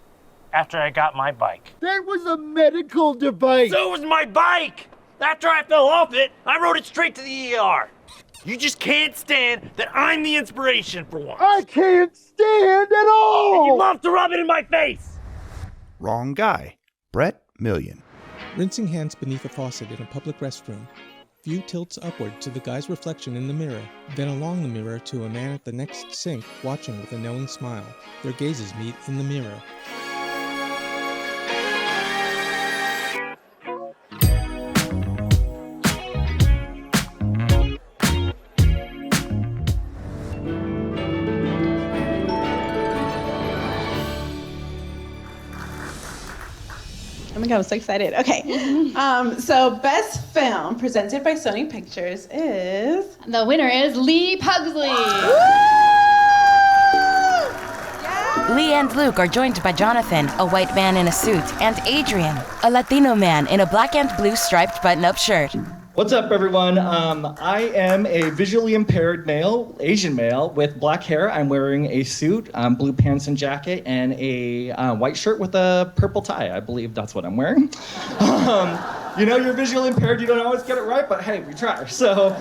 S26: after I got my bike.
S14: That was a medical device.
S26: So was my bike! After I fell off it, I rode it straight to the ER. You just can't stand that I'm the inspiration for once.
S14: I can't stand at all!
S26: And you love to rub it in my face!
S3: Wrong Guy, Brett Million.
S20: Rinsing hands beneath a faucet in a public restroom. View tilts upward to the guy's reflection in the mirror, then along the mirror to a man at the next sink watching with a knowing smile. Their gazes meet in the mirror.
S13: Oh my God, I was so excited. Okay. So Best Film presented by Sony Pictures is...
S5: The winner is Lee Pugsley.
S1: Lee and Luke are joined by Jonathan, a white man in a suit, and Adrian, a Latino man in a black and blue striped button-up shirt.
S21: What's up, everyone? I am a visually impaired male, Asian male, with black hair. I'm wearing a suit, blue pants and jacket, and a white shirt with a purple tie. I believe that's what I'm wearing. You know, you're visually impaired, you don't always get it right, but hey, we try. So,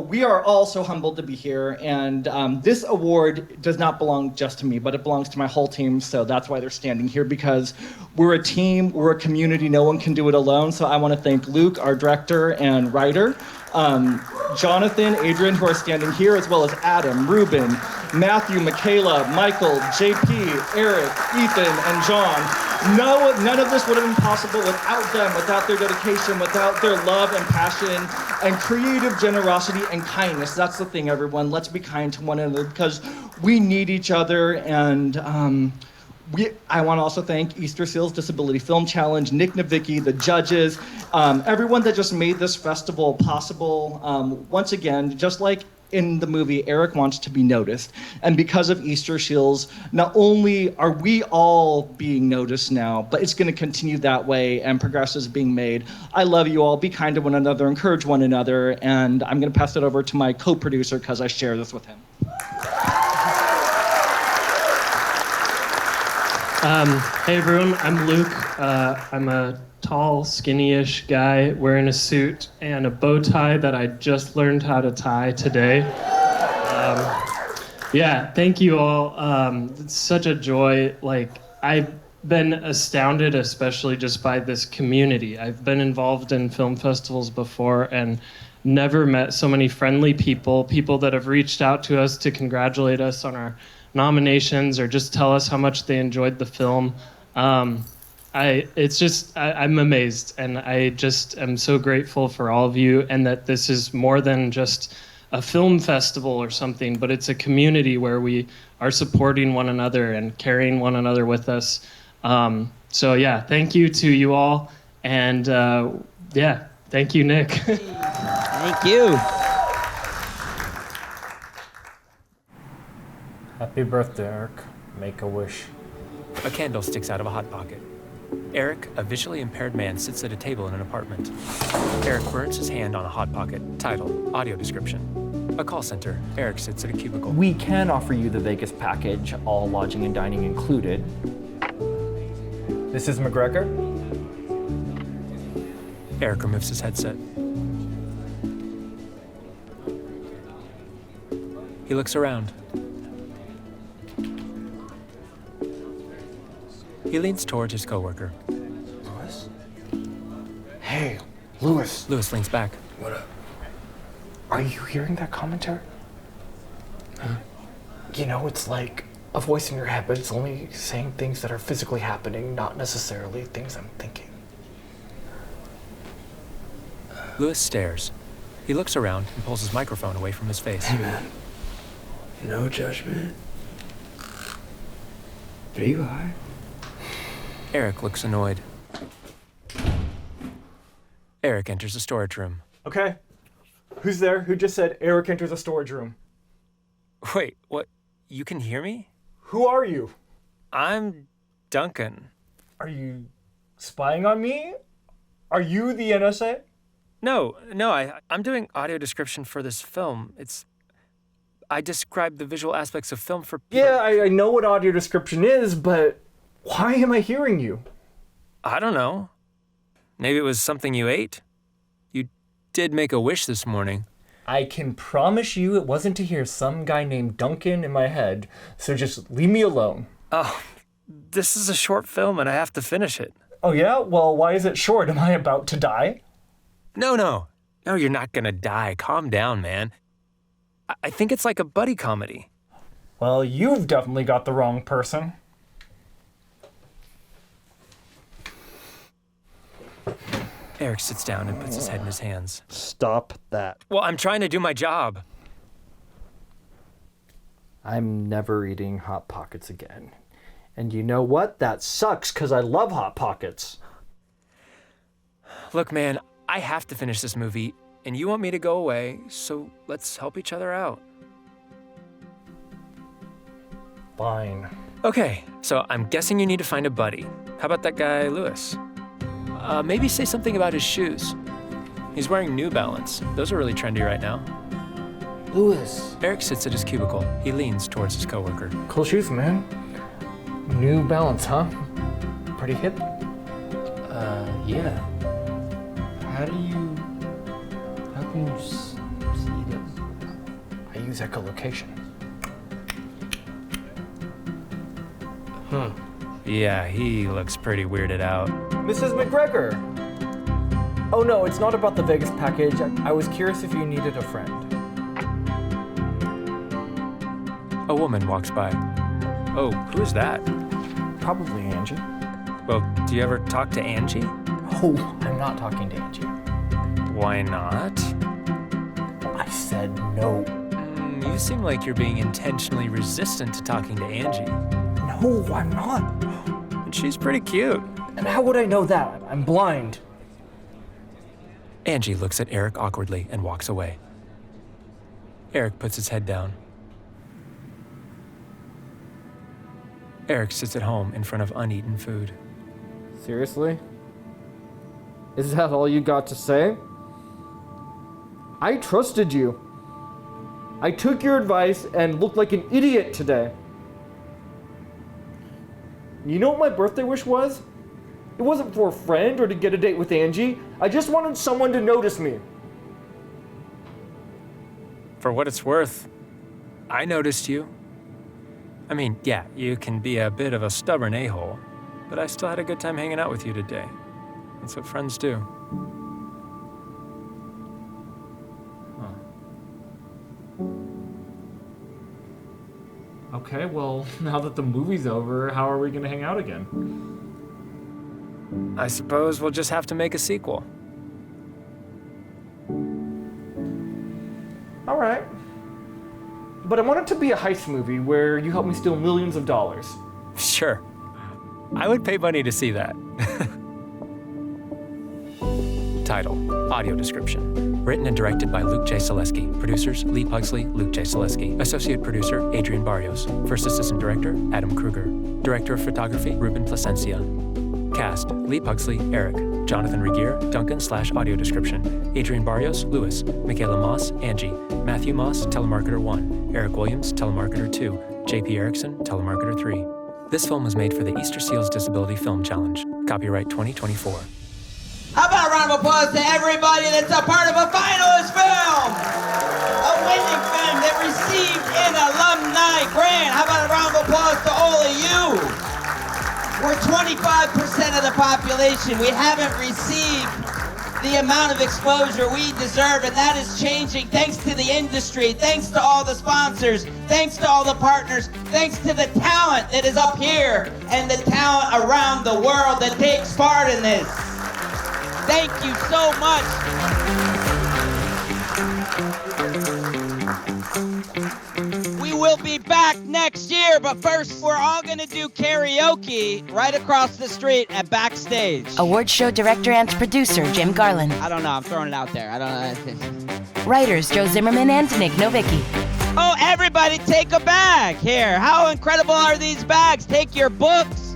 S21: we are all so humbled to be here, and this award does not belong just to me, but it belongs to my whole team, so that's why they're standing here, because we're a team, we're a community, no one can do it alone, so I want to thank Luke, our director and writer, Jonathan, Adrian, who are standing here, as well as Adam, Ruben, Matthew, Michaela, Michael, JP, Eric, Ethan, and John. No, none of this would have been possible without them, without their dedication, without their love and passion and creative generosity and kindness. That's the thing, everyone. Let's be kind to one another because we need each other. And I want to also thank Easterseals Disability Film Challenge, Nick Navicki, the judges, everyone that just made this festival possible. Once again, just like in the movie, Eric wants to be noticed. And because of Easterseals, not only are we all being noticed now, but it's going to continue that way and progress is being made. I love you all. Be kind to one another, encourage one another. And I'm going to pass it over to my co-producer because I share this with him.
S22: Hey everyone, I'm Luke. I'm a tall, skinny-ish guy wearing a suit and a bow tie that I just learned how to tie today. Yeah, thank you all. It's such a joy. Like, I been astounded, especially just by this community. I've been involved in film festivals before and never met so many friendly people that have reached out to us to congratulate us on our nominations or just tell us how much they enjoyed the film. I'm amazed, and I just am so grateful for all of you, and that this is more than just a film festival or something, but it's a community where we are supporting one another and carrying one another with us. So yeah, thank you to you all, and thank you, Nick.
S2: Thank you.
S4: Happy birthday, Eric. Make a wish.
S6: A candle sticks out of a hot pocket. Eric, a visually impaired man, sits at a table in an apartment. Eric burns his hand on a hot pocket. Title, audio description. A call center. Eric sits at a cubicle.
S10: We can offer you the Vegas package, all lodging and dining included.
S4: This is McGregor.
S6: Eric removes his headset. He looks around. He leans towards his coworker.
S4: Lewis? Hey, Lewis.
S6: Lewis leans back.
S4: What up? Are you hearing that commentary?
S6: Huh?
S4: You know, it's like a voice in your head, but it's only saying things that are physically happening, not necessarily things I'm thinking.
S6: Lewis stares. He looks around and pulls his microphone away from his face.
S17: Hey man, no judgment. But you alright?
S6: Eric looks annoyed. Eric enters a storage room.
S4: Okay. Who's there? Who just said Eric enters a storage room?
S6: Wait, what? You can hear me?
S4: Who are you?
S6: I'm Duncan.
S4: Are you spying on me? Are you the NSA?
S6: No, I'm doing audio description for this film. I describe the visual aspects of film for people.
S4: Yeah, I know what audio description is, but why am I hearing you?
S6: I don't know. Maybe it was something you ate? You did make a wish this morning.
S4: I can promise you it wasn't to hear some guy named Duncan in my head, so just leave me alone.
S6: Oh, this is a short film and I have to finish it.
S4: Oh yeah? Well, why is it short? Am I about to die?
S6: No, you're not gonna die. Calm down, man. I think it's like a buddy comedy.
S4: Well, you've definitely got the wrong person.
S6: Eric sits down and puts his head in his hands.
S4: Stop that.
S6: Well, I'm trying to do my job.
S4: I'm never eating Hot Pockets again. And you know what? That sucks, because I love Hot Pockets.
S6: Look, man, I have to finish this movie, and you want me to go away, so let's help each other out.
S4: Fine.
S6: Okay, so I'm guessing you need to find a buddy. How about that guy, Lewis? Maybe say something about his shoes. He's wearing New Balance. Those are really trendy right now.
S4: Lewis.
S6: Eric sits at his cubicle. He leans towards his coworker.
S4: Cool shoes, man. New Balance, huh? Pretty hip?
S17: Yeah. How can you see them?
S4: I use echolocation.
S17: Huh.
S6: Yeah, he looks pretty weirded out.
S4: Mrs. McGregor! Oh no, it's not about the Vegas package. I was curious if you needed a friend.
S6: A woman walks by. Oh, who is that?
S4: Probably Angie.
S6: Well, do you ever talk to Angie?
S4: Oh, I'm not talking to Angie.
S6: Why not?
S4: I said no.
S6: You seem like you're being intentionally resistant to talking to Angie.
S4: No, I'm not.
S6: And she's pretty cute.
S4: And how would I know that? I'm blind.
S6: Angie looks at Eric awkwardly and walks away. Eric puts his head down. Eric sits at home in front of uneaten food.
S4: Seriously? Is that all you got to say? I trusted you. I took your advice and looked like an idiot today. You know what my birthday wish was? It wasn't for a friend or to get a date with Angie. I just wanted someone to notice me.
S6: For what it's worth, I noticed you. I mean, yeah, you can be a bit of a stubborn a-hole, but I still had a good time hanging out with you today. That's what friends do.
S4: Okay, well, now that the movie's over, how are we gonna hang out again?
S6: I suppose we'll just have to make a sequel.
S4: All right. But I want it to be a heist movie where you help me steal millions of dollars.
S6: Sure. I would pay money to see that. Title, audio description. Written and directed by Luke J. Selesky. Producers, Lee Pugsley, Luke J. Selesky. Associate producer, Adrian Barrios. First assistant director, Adam Kruger. Director of photography, Ruben Plasencia. Cast, Lee Pugsley, Eric. Jonathan Regier, Duncan/audio description. Adrian Barrios, Lewis. Michaela Moss, Angie. Matthew Moss, telemarketer 1. Eric Williams, telemarketer 2. JP Erickson, telemarketer 3. This film was made for the Easterseals Disability Film Challenge. Copyright 2024.
S2: How about a round of applause to everybody that's a part of a finalist film? A winning film that received an alumni grant. How about a round of applause to all of you? We're 25% of the population. We haven't received the amount of exposure we deserve, and that is changing thanks to the industry, thanks to all the sponsors, thanks to all the partners, thanks to the talent that is up here and the talent around the world that takes part in this. Thank you so much. We will be back next year, but first we're all gonna do karaoke right across the street at Backstage.
S1: Award show director and producer Jim Garland.
S2: I don't know, I'm throwing it out there. I don't know.
S1: Writers Joe Zimmerman and Nick Novicki.
S2: Oh, everybody take a bag here. How incredible are these bags? Take your books,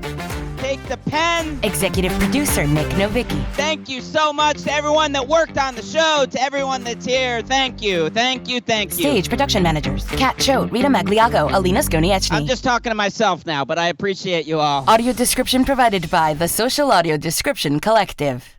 S2: take the pen.
S1: Executive producer Nick Novicki.
S2: Thank you so much to everyone that worked on the show, to everyone that's here. Thank you, thank you, thank you.
S1: Stage production managers Kat Choate, Rita Magliago, Alina Skonieczny.
S2: I'm just talking to myself now, but I appreciate you all.
S1: Audio description provided by the Social Audio Description Collective.